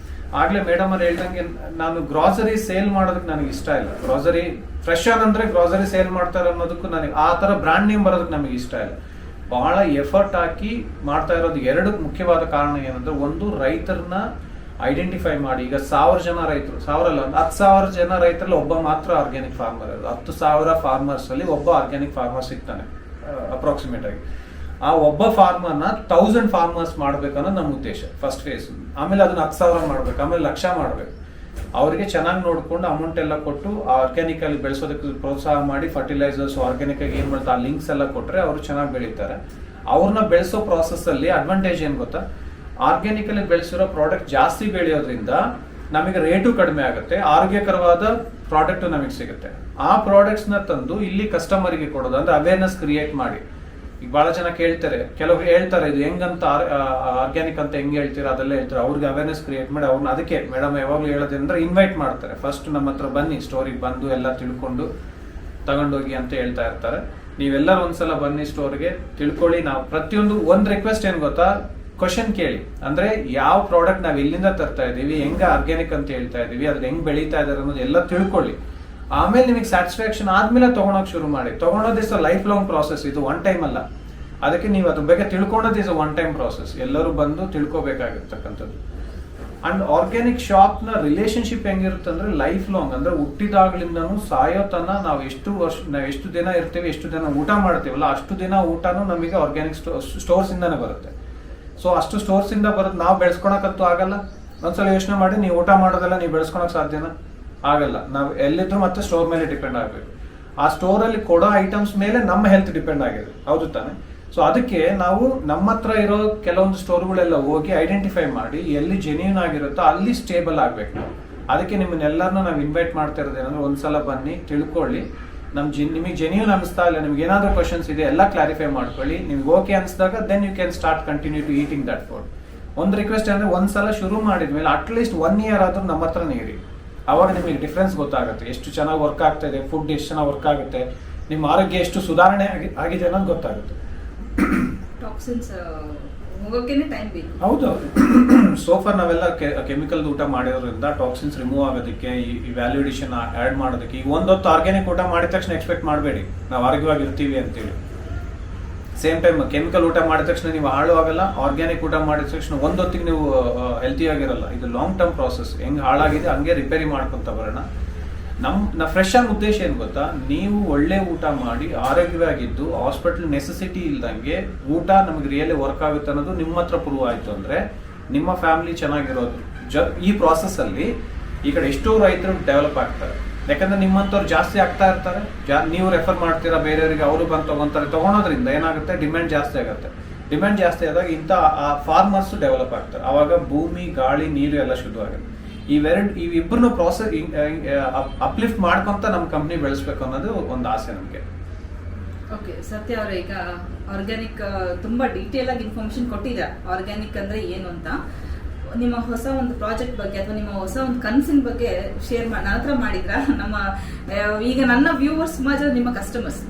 ಆಗ್ಲೇ ಮೇಡಮ್ ಅವ್ರು ಹೇಳ್ದಂಗೆ, ನಾನು ಗ್ರಾಸರಿ ಸೇಲ್ ಮಾಡೋದಕ್ಕೆ ನನಗೆ ಇಷ್ಟ ಇಲ್ಲ. ಗ್ರಾಸರಿ ಫ್ರೆಶ್ ಅಂದ್ರೆ ಗ್ರಾಸರಿ ಸೇಲ್ ಮಾಡ್ತಾರೆ ಅನ್ನೋದಕ್ಕೂ ನನಗೆ ಆ ತರ ಬ್ರಾಂಡ್ ನೇಮ್ ಬರೋದಕ್ಕೆ ನಮಗೆ ಇಷ್ಟ ಇಲ್ಲ. ಬಹಳ ಎಫರ್ಟ್ ಹಾಕಿ ಮಾಡ್ತಾ ಇರೋದು 2 ಮುಖ್ಯವಾದ ಕಾರಣ ಏನಂದ್ರೆ, ಒಂದು ರೈತರನ್ನ ಐಡೆಂಟಿಫೈ ಮಾಡಿ. ಈಗ 1000 ಜನ ರೈತರು, 1000 ಅಲ್ಲ, 10,000 ಜನ ರೈತರಲ್ಲಿ ಒಬ್ಬ ಮಾತ್ರ ಆರ್ಗ್ಯಾನಿಕ್ ಫಾರ್ಮರ್ ಇರೋದು. 10,000 ಫಾರ್ಮರ್ಸ್ ಅಲ್ಲಿ ಒಬ್ಬ ಆರ್ಗ್ಯಾನಿಕ್ ಫಾರ್ಮರ್ ಸಿಗ್ತಾನೆ ಅಪ್ರಾಕ್ಸಿಮೇಟ್ ಆಗಿ. ಆ ಒಬ್ಬ ಫಾರ್ಮರ್ನ 1000 ಫಾರ್ಮರ್ಸ್ ಮಾಡ್ಬೇಕನ್ನೋದು ನಮ್ಮ ಉದ್ದೇಶ ಫಸ್ಟ್ ಫೇಸ್. ಆಮೇಲೆ ಅದನ್ನ 10,000 ಮಾಡ್ಬೇಕು, ಆಮೇಲೆ 1,00,000 ಮಾಡ್ಬೇಕು. ಅವರಿಗೆ ಚೆನ್ನಾಗಿ ನೋಡ್ಕೊಂಡು ಅಮೌಂಟ್ ಎಲ್ಲ ಕೊಟ್ಟು ಆರ್ಗ್ಯಾನಿಕ್ ಅಲ್ಲಿ ಬೆಳೆಸೋದಕ್ಕೆ ಪ್ರೋತ್ಸಾಹ ಮಾಡಿ, ಫರ್ಟಿಲೈಸರ್ಸ್ ಆರ್ಗ್ಯಾನಿಕ್ ಆಗಿ ಏನ್ ಮಾಡ್ತಾರೆ ಆ ಲಿಂಕ್ಸ್ ಎಲ್ಲ ಕೊಟ್ರೆ ಅವರು ಚೆನ್ನಾಗಿ ಬೆಳೀತಾರೆ. ಅವ್ರನ್ನ ಬೆಳೆಸೋ ಪ್ರಾಸೆಸ್ ಅಲ್ಲಿ ಅಡ್ವಾಂಟೇಜ್ ಏನ್ ಗೊತ್ತಾ, ಆರ್ಗ್ಯಾನಿಕ್ ಅಲ್ಲಿ ಬೆಳೆಸಿರೋ ಪ್ರಾಡಕ್ಟ್ ಜಾಸ್ತಿ ಬೆಳೆಯೋದ್ರಿಂದ ನಮಗೆ ರೇಟು ಕಡಿಮೆ ಆಗುತ್ತೆ, ಆರೋಗ್ಯಕರವಾದ ಪ್ರಾಡಕ್ಟ್ ನಮಗೆ ಸಿಗುತ್ತೆ. ಆ ಪ್ರಾಡಕ್ಟ್ಸ್ ನ ತಂದು ಇಲ್ಲಿ ಕಸ್ಟಮರ್ಗೆ ಕೊಡೋದು ಅಂದ್ರೆ ಅವೇರ್ನೆಸ್ ಕ್ರಿಯೇಟ್ ಮಾಡಿ. ಈಗ ಬಹಳ ಜನ ಕೇಳ್ತಾರೆ, ಕೆಲವರು ಹೇಳ್ತಾರೆ ಇದು ಹೆಂಗಂತ ಆರ್ಗ್ಯಾನಿಕ್ ಅಂತ ಹೆಂಗ್ ಹೇಳ್ತೀರಾ, ಅದೆಲ್ಲ ಹೇಳ್ತಾರೆ. ಅವ್ರಿಗೆ ಅವೇರ್ನೆಸ್ ಕ್ರಿಯೇಟ್ ಮಾಡಿ ಅವ್ರನ್ನ, ಅದಕ್ಕೆ ಮೇಡಮ್ ಯಾವಾಗ್ಲೂ ಹೇಳೋದಂದ್ರೆ ಇನ್ವೈಟ್ ಮಾಡ್ತಾರೆ. ಫಸ್ಟ್ ನಮ್ಮ ಹತ್ರ ಬನ್ನಿ, ಸ್ಟೋರಿಗೆ ಬಂದು ಎಲ್ಲ ತಿಳ್ಕೊಂಡು ತಗೊಂಡೋಗಿ ಅಂತ ಹೇಳ್ತಾ ಇರ್ತಾರೆ. ನೀವೆಲ್ಲರೂ ಒಂದ್ಸಲ ಬನ್ನಿ ಸ್ಟೋರ್ಗೆ, ತಿಳ್ಕೊಳ್ಳಿ. ನಾವು ಪ್ರತಿಯೊಂದು ಒಂದು ರಿಕ್ವೆಸ್ಟ್ ಏನ್ ಗೊತ್ತಾ, ಕ್ವಶನ್ ಕೇಳಿ. ಅಂದ್ರೆ ಯಾವ ಪ್ರಾಡಕ್ಟ್ ನಾವ್ ಎಲ್ಲಿಂದ ತರ್ತಾ ಇದೀವಿ, ಹೆಂಗ ಆರ್ಗ್ಯಾನಿಕ್ ಅಂತ ಹೇಳ್ತಾ ಇದೀವಿ, ಅದ್ರ ಹೆಂಗ್ ಬೆಳೀತಾ ಇದಾರೆ ಅನ್ನೋದು ಎಲ್ಲ ತಿಳ್ಕೊಳ್ಳಿ. ಆಮೇಲೆ ನಿಮಗೆ ಸ್ಯಾಟಿಸ್ಫ್ಯಾಕ್ಷನ್ ಆದ್ಮೇಲೆ ತಗೊಳಕ್ ಶುರು ಮಾಡಿ. ತಗೊಳೋದು ಇಸ್ ಲೈಫ್ ಲಾಂಗ್ ಪ್ರಾಸೆಸ್, ಇದು ಒನ್ ಟೈಮ್ ಅಲ್ಲ. ಅದಕ್ಕೆ ನೀವು ಅದ್ರ ಬಗ್ಗೆ ತಿಳ್ಕೊಳ್ಳೋದು ಇಸ್ ಒನ್ ಟೈಮ್ ಪ್ರಾಸೆಸ್. ಎಲ್ಲರೂ ಬಂದು ತಿಳ್ಕೊಬೇಕಾಗಿರ್ತಕ್ಕಂಥದ್ದು. ಅಂಡ್ ಆರ್ಗ್ಯಾನಿಕ್ ಶಾಪ್ ನ ರಿಲೇಶನ್ಶಿಪ್ ಹೆಂಗಿರುತ್ತೆ ಅಂದ್ರೆ ಲೈಫ್ ಲಾಂಗ್, ಅಂದ್ರೆ ಹುಟ್ಟಿದಾಗ್ಲಿಂದನೂ ಸಾಯೋ ತನ ನಾವು ಎಷ್ಟು ದಿನ ಇರ್ತೀವಿ, ಎಷ್ಟು ದಿನ ಊಟ ಮಾಡ್ತೀವಲ್ಲ, ಅಷ್ಟು ದಿನ ಊಟನೂ ನಮಗೆ ಆರ್ಗ್ಯಾನಿಕ್ ಸ್ಟೋರ್ಸ್ ಇಂದಾನೆ ಬರುತ್ತೆ. ಸೊ ಅಷ್ಟು ಸ್ಟೋರ್ಸ್ ಇಂದ ಬರುತ್ತೆ. ನಾವು ಬೆಳೆಸ್ಕೊಳಕಂತೂ ಆಗಲ್ಲ. ಒಂದ್ಸಲ ಯೋಚನೆ ಮಾಡಿ, ನೀವು ಊಟ ಮಾಡೋದೆಲ್ಲ ನೀವು ಬೆಳೆಸ್ಕೊಳಕ್ ಸಾಧ್ಯನಾ? ಆಗಲ್ಲ. ನಾವು ಎಲ್ಲಿದ್ರು ಮತ್ತೆ ಸ್ಟೋರ್ ಮೇಲೆ ಡಿಪೆಂಡ್ ಆಗಬೇಕು. ಆ ಸ್ಟೋರ್ ಅಲ್ಲಿ ಕೊಡೋ ಐಟಮ್ಸ್ ಮೇಲೆ ನಮ್ಮ ಹೆಲ್ತ್ ಡಿಪೆಂಡ್ ಆಗಿದೆ, ಹೌದು ತಾನೆ? ಸೊ ಅದಕ್ಕೆ ನಾವು ನಮ್ಮ ಹತ್ರ ಇರೋ ಕೆಲವೊಂದು ಸ್ಟೋರ್ಗಳೆಲ್ಲ ಹೋಗಿ ಐಡೆಂಟಿಫೈ ಮಾಡಿ ಎಲ್ಲಿ ಜೆನ್ಯೂನ್ ಆಗಿರುತ್ತೋ ಅಲ್ಲಿ ಸ್ಟೇಬಲ್ ಆಗ್ಬೇಕು ನಾವು. ಅದಕ್ಕೆ ನಿಮ್ಮನ್ನೆಲ್ಲರನ್ನೂ ನಾವು ಇನ್ವೈಟ್ ಮಾಡ್ತಾ ಇರೋದು ಏನಂದ್ರೆ, ಒಂದ್ಸಲ ಬನ್ನಿ, ತಿಳ್ಕೊಳ್ಳಿ. ನಿಮಗೆ ಜೆನ್ಯೂನ್ ಅನಿಸ್ತಾ ಇಲ್ಲ, ನಿಮ್ಗೆ ಏನಾದ್ರೂ ಕ್ವಶನ್ಸ್ ಇದೆ ಎಲ್ಲ ಕ್ಲಾರಿಫೈ ಮಾಡ್ಕೊಳ್ಳಿ. ನಿಮ್ಗೆ ಓಕೆ ಅನಿಸಿದಾಗ then you can start continue to eating that food. ಒಂದು ರಿಕ್ವೆಸ್ಟ್ ಅಂದ್ರೆ, ಒಂದ್ಸಲ ಶುರು ಮಾಡಿದ್ಮೇಲೆ ಅಟ್ಲೀಸ್ಟ್ 1 year ಆದ್ರೂ ನಮ್ಮ ಹತ್ರ ನೀಡಿ. ಅವಾಗ ನಿಮಗೆ ಡಿಫ್ರೆನ್ಸ್ ಗೊತ್ತಾಗುತ್ತೆ, ಎಷ್ಟು ಚೆನ್ನಾಗಿ ವರ್ಕ್ ಆಗ್ತಾ ಇದೆ, ಫುಡ್ ಎಷ್ಟು ಚೆನ್ನಾಗಿ ವರ್ಕ್ ಆಗುತ್ತೆ, ನಿಮ್ಮ ಆರೋಗ್ಯ ಎಷ್ಟು ಸುಧಾರಣೆ ಆಗಿದೆ ಅನ್ನೋದು ಗೊತ್ತಾಗುತ್ತೆ. ಟಾಕ್ಸಿನ್ಸ್ ಹೋಗೋಕೆನೇ ಟೈಮ್ ಬೇಕು. ಹೌದೌದು. ಸೋಫಾರ್ ನಾವೆಲ್ಲ ಕೆಮಿಕಲ್ ಊಟ ಮಾಡಿರೋದ್ರಿಂದ ಟಾಕ್ಸಿನ್ಸ್ ರಿಮೂವ್ ಆಗೋದಕ್ಕೆ, ಈ ವ್ಯಾಲ್ಯೂ ಅಡಿಷನ್ ಆಡ್ ಮಾಡೋದಕ್ಕೆ, ಈಗ ಒಂದೊತ್ತು ಆರ್ಗ್ಯಾನಿಕ್ ಊಟ ಮಾಡಿದ ತಕ್ಷಣ ಎಕ್ಸ್ಪೆಕ್ಟ್ ಮಾಡಬೇಡಿ ನಾವು ಆರೋಗ್ಯವಾಗಿರ್ತೀವಿ ಅಂತೇಳಿ. ಸೇಮ್ ಟೈಮ್ ಕೆಮಿಕಲ್ ಊಟ ಮಾಡಿದ ತಕ್ಷಣ ನೀವು ಹಾಳು ಆಗಲ್ಲ, ಆರ್ಗ್ಯಾನಿಕ್ ಊಟ ಮಾಡಿದ ತಕ್ಷಣ ಒಂದೊತ್ತಿಗೆ ನೀವು ಹೆಲ್ತಿ ಆಗಿರಲ್ಲ. ಇದು ಲಾಂಗ್ ಟರ್ಮ್ ಪ್ರಾಸೆಸ್. ಹೆಂಗ್ ಹಾಳಾಗಿದೆ ಹಂಗೆ ರಿಪೇರಿ ಮಾಡ್ಕೊಂತ ಬರೋಣ. ನಮ್ಮ ಫ್ರೆಶ್ ಆಗಿ ಉದ್ದೇಶ ಏನು ಗೊತ್ತಾ, ನೀವು ಒಳ್ಳೆ ಊಟ ಮಾಡಿ ಆರೋಗ್ಯವಾಗಿದ್ದು ಹಾಸ್ಪಿಟಲ್ ನೆಸೆಸಿಟಿ ಇಲ್ದಂಗೆ ಊಟ ನಮಗೆ ರಿಯಲಿ ವರ್ಕ್ ಆಗುತ್ತೆ ಅನ್ನೋದು ನಿಮ್ಮ ಹತ್ರ ಪ್ರೂವ್ ಆಯ್ತು ಅಂದ್ರೆ ನಿಮ್ಮ ಫ್ಯಾಮಿಲಿ ಚೆನ್ನಾಗಿರೋದು. ಈ ಪ್ರಾಸೆಸ್ ಅಲ್ಲಿ ಈ ಕಡೆ ಎಷ್ಟೋ ರೈತರು ಡೆವಲಪ್ ಆಗ್ತಾರೆ. ಯಾಕಂದ್ರೆ ನಿಮ್ಮಂಥವ್ರು ಜಾಸ್ತಿ ಆಗ್ತಾ ಇರ್ತಾರೆ, ನೀವು ರೆಫರ್ ಮಾಡ್ತೀರಾ ಬೇರೆಯವರಿಗೆ, ಅವರು ಬಂದು ತಗೊಂತಾರೆ. ತಗೊಳೋದ್ರಿಂದ ಏನಾಗುತ್ತೆ, ಡಿಮ್ಯಾಂಡ್ ಜಾಸ್ತಿ ಆಗುತ್ತೆ. ಡಿಮ್ಯಾಂಡ್ ಜಾಸ್ತಿ ಆದಾಗ ಇಂಥ ಫಾರ್ಮರ್ಸ್ ಡೆವಲಪ್ ಆಗ್ತಾರೆ. ಅವಾಗ ಭೂಮಿ, ಗಾಳಿ, ನೀರು ಎಲ್ಲ ಶುದ್ಧವಾಗುತ್ತೆ. ಇವಿಬ್ಬರನ್ನು ಪ್ರಾಸೆಸ್ ಅಪ್ಲಿಫ್ಟ್ ಮಾಡ್ಕೊಂತ ನಮ್ಮ ಕಂಪ್ನಿ ಬೆಳೆಸ್ಬೇಕು ಅನ್ನೋದು ಒಂದು ಆಸೆ ನಮಗೆ. ಓಕೆ ಸತ್ಯ ಅವರೇ, ಈಗ ಆರ್ಗ್ಯಾನಿಕ್ ತುಂಬಾ ಡೀಟೇಲ್ ಆಗಿ ಇನ್ಫಾರ್ಮೇಶನ್ ಕೊಟ್ಟಿದ್ದಾರೆ ಆರ್ಗ್ಯಾನಿಕ್ ಅಂದ್ರೆ ಏನು ಅಂತ. ನಿಮ್ಮ ಹೊಸ ಒಂದು ಪ್ರಾಜೆಕ್ಟ್ ಬಗ್ಗೆ ಅಥವಾ ನಿಮ್ಮ ಹೊಸ ಒಂದು ಕನಸಿನ ಬಗ್ಗೆ ಶೇರ್ ನನ್ನ ಹತ್ರ ಮಾಡಿದ್ರ? ಈಗ ನನ್ನ ವ್ಯೂವರ್ಸ್ ಸುಮಾರು ಜನ ನಿಮ್ಮ ಕಸ್ಟಮರ್ಸ್,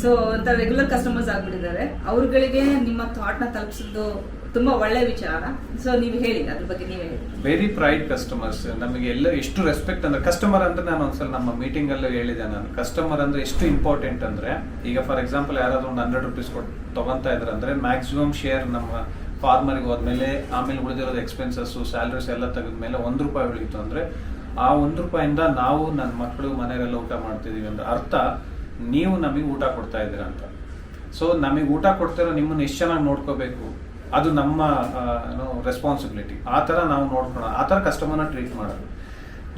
ಸೊ ಅಂತ ರೆಗ್ಯುಲರ್ ಕಸ್ಟಮರ್ಸ್ ಆಗ್ಬಿಟ್ಟಿದ್ದಾರೆ. ಅವ್ರಗಳಿಗೆ ನಿಮ್ಮ ಥಾಟ್ ನ ತಲುಪಿಸೋದು ತುಂಬಾ ಒಳ್ಳೆ ವಿಚಾರ. ಸೊ ನೀವು ಹೇಳಿ ಅದ್ರ ಬಗ್ಗೆ, ನೀವೇ ಹೇಳಿ. Very pride customers. ನಮಗೆ ಎಲ್ಲ ಎಷ್ಟು ರೆಸ್ಪೆಕ್ಟ್ ಅಂದ್ರೆ ಕಸ್ಟಮರ್ ಅಂದ್ರೆ, ನಾನು ಒಂದ್ಸಲ ನಮ್ಮ ಮೀಟಿಂಗ್ ಅಲ್ಲೂ ಹೇಳಿದೆ, ನಾನು ಕಸ್ಟಮರ್ ಅಂದ್ರೆ ಎಷ್ಟು ಇಂಪಾರ್ಟೆಂಟ್ ಅಂದ್ರೆ, ಈಗ ಫಾರ್ ಎಕ್ಸಾಂಪಲ್ ಯಾರಾದ್ರೂ ಒಂದು 100 ರೂಪೀಸ್ ಕೊಟ್ಟು ತಗೊಂತಾ ಇದ್ರೆ ಅಂದ್ರೆ ಮ್ಯಾಕ್ಸಿಮಮ್ ಶೇರ್ ನಮ್ಮ ಫಾರ್ಮರ್ಗೆ ಹೋದ್ಮೇಲೆ, ಆಮೇಲೆ ಉಳಿದಿರೋದು ಎಕ್ಸ್ಪೆನ್ಸಸ್ ಸ್ಯಾಲರೀಸ್ ಎಲ್ಲ ತೆಗೆದ್ಮೇಲೆ ₹1 ಉಳಿತು ಅಂದ್ರೆ ಆ ₹1 ನಾವು ನನ್ನ ಮಕ್ಕಳು ಮನೆಯಲ್ಲೆಲ್ಲ ಊಟ ಮಾಡ್ತಿದೀವಿ ಅಂದ್ರೆ ಅರ್ಥ ನೀವು ನಮಗೆ ಊಟ ಕೊಡ್ತಾ ಇದ್ದೀರಾ ಅಂತ. ಸೊ ನಮಗೆ ಊಟ ಕೊಡ್ತಿರೋ ನಿಮ್ಮನ್ನ ಎಷ್ಟು ಚೆನ್ನಾಗಿ ನೋಡ್ಕೋಬೇಕು, ಅದು ನಮ್ಮ ರೆಸ್ಪಾನ್ಸಿಬಿಲಿಟಿ. ಆ ಥರ ನಾವು ನೋಡ್ಕೊಳ್ಳೋಣ, ಆ ಥರ ಕಸ್ಟಮರ್ನ ಟ್ರೀಟ್ ಮಾಡೋದು.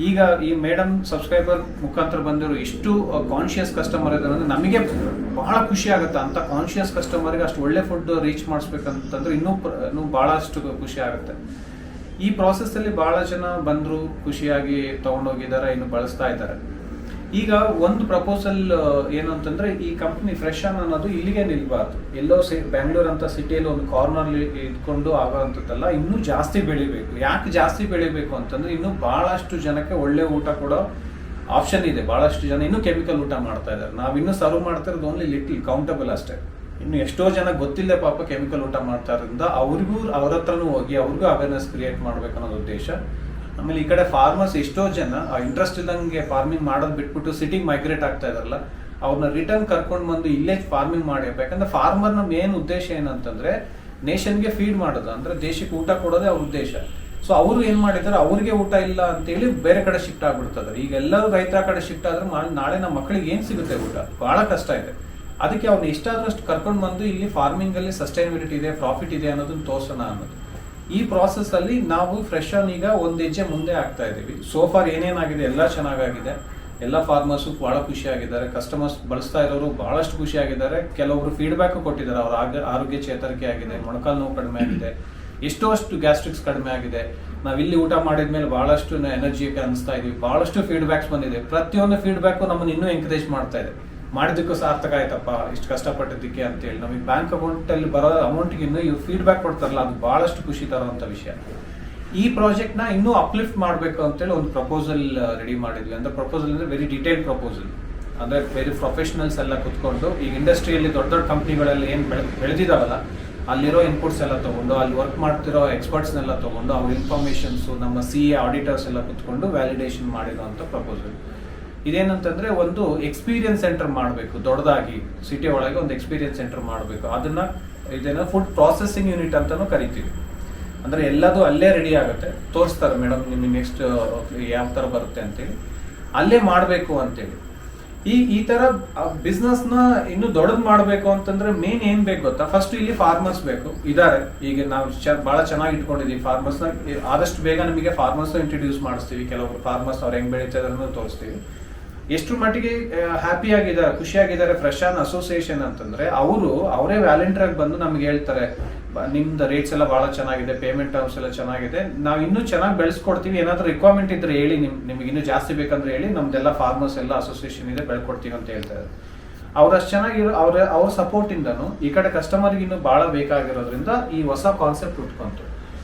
ಈಗ ಈ ಮೇಡಮ್ ಸಬ್ಸ್ಕ್ರೈಬರ್ ಮುಖಾಂತರ ಬಂದಿರೋ ಇಷ್ಟು ಕಾನ್ಶಿಯಸ್ ಕಸ್ಟಮರ್ ಇದ್ದಾರೆ ಅಂದ್ರೆ ನಮಗೆ ಬಹಳ ಖುಷಿ ಆಗುತ್ತೆ. ಅಂತ ಕಾನ್ಶಿಯಸ್ ಕಸ್ಟಮರ್ಗೆ ಅಷ್ಟು ಒಳ್ಳೆ ಫುಡ್ ರೀಚ್ ಮಾಡಿಸ್ಬೇಕಂತಂದ್ರೆ ಇನ್ನೂ ಭಾಳಷ್ಟು ಖುಷಿ ಆಗುತ್ತೆ. ಈ ಪ್ರಾಸೆಸ್ಸಲ್ಲಿ ಭಾಳ ಜನ ಬಂದರು, ಖುಷಿಯಾಗಿ ತೊಗೊಂಡೋಗಿದ್ದಾರೆ, ಇನ್ನು ಬಳಸ್ತಾ ಇದ್ದಾರೆ. ಈಗ ಒಂದು ಪ್ರಪೋಸಲ್ ಏನು ಅಂತಂದ್ರೆ, ಈ ಕಂಪ್ನಿ ಫ್ರೆಶ್ ಆನ್ ಅನ್ನೋದು ಇಲ್ಲಿಗೆ ನಿಲ್ಬಾರ್ದು. ಎಲ್ಲೋ ಬ್ಯಾಂಗ್ಳೂರ್ ಅಂತ ಸಿಟಿಯಲ್ಲಿ ಒಂದು ಕಾರ್ನರ್ಲಿ ಇಟ್ಕೊಂಡು ಆಗೋವಂಥದ್ದಲ್ಲ, ಇನ್ನೂ ಜಾಸ್ತಿ ಬೆಳಿಬೇಕು. ಯಾಕೆ ಜಾಸ್ತಿ ಬೆಳಿಬೇಕು ಅಂತಂದ್ರೆ, ಇನ್ನೂ ಬಹಳಷ್ಟು ಜನಕ್ಕೆ ಒಳ್ಳೆ ಊಟ ಕೊಡೋ ಆಪ್ಷನ್ ಇದೆ. ಬಹಳಷ್ಟು ಜನ ಇನ್ನೂ ಕೆಮಿಕಲ್ ಊಟ ಮಾಡ್ತಾ ಇದ್ದಾರೆ. ನಾವು ಇನ್ನೂ ಸರ್ವ್ ಮಾಡ್ತಾ ಇರೋದು ಓನ್ಲಿ ಲಿಟಲ್ ಕೌಂಟಬಲ್ ಅಷ್ಟೇ. ಇನ್ನು ಎಷ್ಟೋ ಜನ ಗೊತ್ತಿಲ್ಲ ಪಾಪ ಕೆಮಿಕಲ್ ಊಟ ಮಾಡ್ತಾ ಇರೋದ್ರಿಂದ ಅವ್ರಿಗೂ ಅವ್ರ ಹತ್ರನೂ ಹೋಗಿ ಅವ್ರಿಗೂ ಅವೇರ್ನೆಸ್ ಕ್ರಿಯೇಟ್ ಮಾಡ್ಬೇಕು ಅನ್ನೋದು ಉದ್ದೇಶ. ಆಮೇಲೆ ಈ ಕಡೆ ಫಾರ್ಮರ್ಸ್ ಎಷ್ಟೋ ಜನ ಇಂಟ್ರೆಸ್ಟ್ ಇಲ್ಲಂಗೆ ಫಾರ್ಮಿಂಗ್ ಮಾಡೋದು ಬಿಟ್ಬಿಟ್ಟು ಸಿಟಿಗೆ ಮೈಗ್ರೇಟ್ ಆಗ್ತಾ ಇದಾರಲ್ಲ, ಅವ್ರನ್ನ ರಿಟರ್ನ್ ಕರ್ಕೊಂಡು ಬಂದು ಇಲ್ಲೇ ಫಾರ್ಮಿಂಗ್ ಮಾಡಿರ್ಬೇಕು. ಯಾಕಂದ್ರೆ ಫಾರ್ಮರ್ನ ಮೇನ್ ಉದ್ದೇಶ ಏನಂತಂದ್ರೆ ನೇಷನ್ಗೆ ಫೀಡ್ ಮಾಡೋದು, ಅಂದ್ರೆ ದೇಶಕ್ಕೆ ಊಟ ಕೊಡೋದೇ ಅವ್ರ ಉದ್ದೇಶ. ಸೊ ಅವರು ಏನ್ ಮಾಡಿದ್ದಾರೆ, ಅವ್ರಿಗೆ ಊಟ ಇಲ್ಲ ಅಂತೇಳಿ ಬೇರೆ ಕಡೆ ಶಿಫ್ಟ್ ಆಗ್ಬಿಡ್ತಾರೆ. ಈಗ ಎಲ್ಲರೂ ರೈತರ ಕಡೆ ಶಿಫ್ಟ್ ಆದ್ರೆ ನಾಳೆ ನಮ್ಮ ಮಕ್ಕಳಿಗೆ ಏನ್ ಸಿಗುತ್ತೆ ಊಟ, ಬಹಳ ಕಷ್ಟ ಇದೆ. ಅದಕ್ಕೆ ಅವ್ರನ್ನ ಎಷ್ಟಾದ್ರಷ್ಟು ಕರ್ಕೊಂಡು ಬಂದು ಇಲ್ಲಿ ಫಾರ್ಮಿಂಗ್ ಅಲ್ಲಿ ಸಸ್ಟೈನಬಿಲಿಟಿ ಇದೆ, ಪ್ರಾಫಿಟ್ ಇದೆ ಅನ್ನೋದನ್ನ ತೋರ್ಸೋಣ ಅನ್ನೋದು. ಈ ಪ್ರಾಸೆಸ್ ಅಲ್ಲಿ ನಾವು ಫ್ರೆಶ್ ಆನ್ ಈಗ ಒಂದ್ ಹೆಜ್ಜೆ ಮುಂದೆ ಆಗ್ತಾ ಇದೀವಿ. ಸೋಫಾರ್ ಏನೇನಾಗಿದೆ ಎಲ್ಲ ಚೆನ್ನಾಗಾಗಿದೆ, ಎಲ್ಲ ಫಾರ್ಮರ್ಸು ಬಹಳ ಖುಷಿಯಾಗಿದ್ದಾರೆ, ಕಸ್ಟಮರ್ಸ್ ಬಳಸ್ತಾ ಇರೋರು ಬಹಳಷ್ಟು ಖುಷಿಯಾಗಿದ್ದಾರೆ. ಕೆಲವೊಬ್ರು ಫೀಡ್ಬ್ಯಾಕ್ ಕೊಟ್ಟಿದ್ದಾರೆ, ಅವ್ರ ಆರೋಗ್ಯ ಚೇತರಿಕೆ ಆಗಿದೆ, ಮೊಣಕಾಲು ನೋವು ಕಡಿಮೆ ಆಗಿದೆ, ಎಷ್ಟೋ ಅಷ್ಟು ಗ್ಯಾಸ್ಟ್ರಿಕ್ಸ್ ಕಡಿಮೆ ಆಗಿದೆ, ನಾವ್ ಇಲ್ಲಿ ಊಟ ಮಾಡಿದ್ಮೇಲೆ ಬಹಳಷ್ಟು ಎನರ್ಜಿ ಅನಿಸ್ತಾ ಇದೀವಿ, ಬಹಳಷ್ಟು ಫೀಡ್ಬ್ಯಾಕ್ಸ್ ಬಂದಿದೆ. ಪ್ರತಿಯೊಂದು ಫೀಡ್ಬ್ಯಾಕ್ ನಮ್ಮನ್ನು ಇನ್ನೂ ಎಂಕರೇಜ್ ಮಾಡ್ತಾ ಇದೆ. ಮಾಡಿದ್ದಕ್ಕೂ ಸಾರ್ಥಕ ಆಯ್ತಪ್ಪ ಇಷ್ಟು ಕಷ್ಟಪಟ್ಟಿದ್ದಕ್ಕೆ ಅಂತೇಳಿ. ನಮಗೆ ಬ್ಯಾಂಕ್ ಅಕೌಂಟ್ ಅಲ್ಲಿ ಬರೋ ಅಮೌಂಟ್ಗೆ ಇನ್ನೂ ಇವ್ರು ಫೀಡ್ಬ್ಯಾಕ್ ಕೊಡ್ತಾರಲ್ಲ, ಅದು ಬಹಳಷ್ಟು ಖುಷಿ ತರುವಂತ ವಿಷಯ. ಈ ಪ್ರಾಜೆಕ್ಟ್ ನ ಇನ್ನೂ ಅಪ್ಲಿಫ್ಟ್ ಮಾಡಬೇಕು ಅಂತೇಳಿ ಒಂದು ಪ್ರಪೋಸಲ್ ರೆಡಿ ಮಾಡಿದ್ವಿ. ಅಂದ್ರೆ ಪ್ರಪೋಸಲ್ ಅಂದ್ರೆ ವೆರಿ ಡಿಟೇಲ್ಡ್ ಪ್ರಪೋಸಲ್, ಅಂದ್ರೆ ವೆರಿ ಪ್ರೊಫೆಷನಲ್ಸ್ ಎಲ್ಲ ಕುತ್ಕೊಂಡು ಈಗ ಇಂಡಸ್ಟ್ರಿಯಲ್ಲಿ ದೊಡ್ಡ ದೊಡ್ಡ ಕಂಪ್ನಿಗಳಲ್ಲಿ ಏನ್ ಬೆಳೆದಿದಾವಲ್ಲ, ಅಲ್ಲಿರೋ ಇನ್ಪುಟ್ಸ್ ಎಲ್ಲ ತಗೊಂಡು, ಅಲ್ಲಿ ವರ್ಕ್ ಮಾಡ್ತಿರೋ ಎಕ್ಸ್ಪರ್ಟ್ಸ್ನೆಲ್ಲ ತಗೊಂಡು, ಅವ್ರ ಇನ್ಫಾರ್ಮೇಶನ್ಸ್, ನಮ್ಮ CA ಆಡಿಟರ್ಸ್ ಎಲ್ಲ ಕುತ್ಕೊಂಡು ವ್ಯಾಲಿಡೇಷನ್ ಮಾಡಿರುವಂತ ಪ್ರಪೋಸಲ್. ಇದೇನಂತಂದ್ರೆ ಒಂದು ಎಕ್ಸ್ಪೀರಿಯನ್ಸ್ ಸೆಂಟರ್ ಮಾಡಬೇಕು, ದೊಡ್ಡದಾಗಿ ಸಿಟಿ ಒಳಗೆ ಒಂದು ಎಕ್ಸ್ಪೀರಿಯನ್ಸ್ ಸೆಂಟರ್ ಮಾಡಬೇಕು. ಇದನ್ನ ಫುಡ್ ಪ್ರಾಸೆಸಿಂಗ್ ಯೂನಿಟ್ ಅಂತಾನು ಕರಿತೀವಿ. ಅಂದ್ರೆ ಎಲ್ಲದೂ ಅಲ್ಲೇ ರೆಡಿ ಆಗುತ್ತೆ, ತೋರಿಸ್ತಾರೆ ಮೇಡಮ್ ನಿಮಗೆ ನೆಕ್ಸ್ಟ್ ಯಾವ ತರ ಬರುತ್ತೆ ಅಂತೇಳಿ, ಅಲ್ಲೇ ಮಾಡಬೇಕು ಅಂತೇಳಿ. ಈ ತರ ಬಿಸ್ನೆಸ್ ನ ಇನ್ನು ದೊಡ್ಡದ್ ಮಾಡ್ಬೇಕು ಅಂತಂದ್ರೆ ಮೇನ್ ಏನ್ ಬೇಕು ಗೊತ್ತಾ, ಫಸ್ಟ್ ಇಲ್ಲಿ ಫಾರ್ಮರ್ಸ್ ಬೇಕು, ಇದಾರೆ. ಈಗ ನಾವು ಬಹಳ ಚೆನ್ನಾಗಿ ಇಟ್ಕೊಂಡಿದೀವಿ ಫಾರ್ಮರ್ಸ್ ನ. ಆದಷ್ಟು ಬೇಗ ನಮಗೆ ಫಾರ್ಮರ್ಸ್ ಇಂಟ್ರೊಡ್ಯೂಸ್ ಮಾಡಿಸ್ತೀವಿ. ಕೆಲವರು ಫಾರ್ಮರ್ಸ್ ಅವ್ರು ಹೆಂಗ್ ಬೆಳೀತಾ ಇದಾರೆ ತೋರಿಸ್ತೀವಿ. ಎಷ್ಟು ಮಟ್ಟಿಗೆ ಹ್ಯಾಪಿ ಆಗಿದ್ದಾರೆ, ಖುಷಿಯಾಗಿದ್ದಾರೆ ಫ್ರೆಶ್ ಆನ್ ಅಸೋಸಿಯೇಷನ್ ಅಂತಂದ್ರೆ, ಅವರೇ ವ್ಯಾಲೆಂಟಿಯರ್ ಆಗಿ ಬಂದು ನಮ್ಗೆ ಹೇಳ್ತಾರೆ, ನಿಮ್ದು ರೇಟ್ಸ್ ಎಲ್ಲ ಬಹಳ ಚೆನ್ನಾಗಿದೆ, ಪೇಮೆಂಟ್ ಟರ್ಮ್ಸ್ ಎಲ್ಲ ಚೆನ್ನಾಗಿದೆ, ನಾವು ಇನ್ನೂ ಚೆನ್ನಾಗಿ ಬೆಳೆಸ್ಕೊಡ್ತೀವಿ, ಏನಾದ್ರೂ ರಿಕ್ವೈರ್ಮೆಂಟ್ ಇದ್ರೆ ಹೇಳಿ, ನಿಮ್ಗೆ ಇನ್ನೂ ಜಾಸ್ತಿ ಬೇಕಂದ್ರೆ ಹೇಳಿ, ನಮ್ದೆಲ್ಲ ಫಾರ್ಮರ್ಸ್ ಎಲ್ಲ ಅಸೋಸಿಯೇಷನ್ ಇದೆ, ಬೆಳ್ಕೊಡ್ತೀವಿ ಅಂತ ಹೇಳ್ತಾರೆ. ಅವ್ರು ಅಷ್ಟು ಚೆನ್ನಾಗಿರೋ ಅವ್ರ ಸಪೋರ್ಟ್ ಇಂದನು ಈ ಕಡೆ ಕಸ್ಟಮರ್ಗೆ ಇನ್ನೂ ಬಹಳ ಬೇಕಾಗಿರೋದ್ರಿಂದ ಈ ಹೊಸ ಕಾನ್ಸೆಪ್ಟ್ ಉಟ್ಕೊಂತು.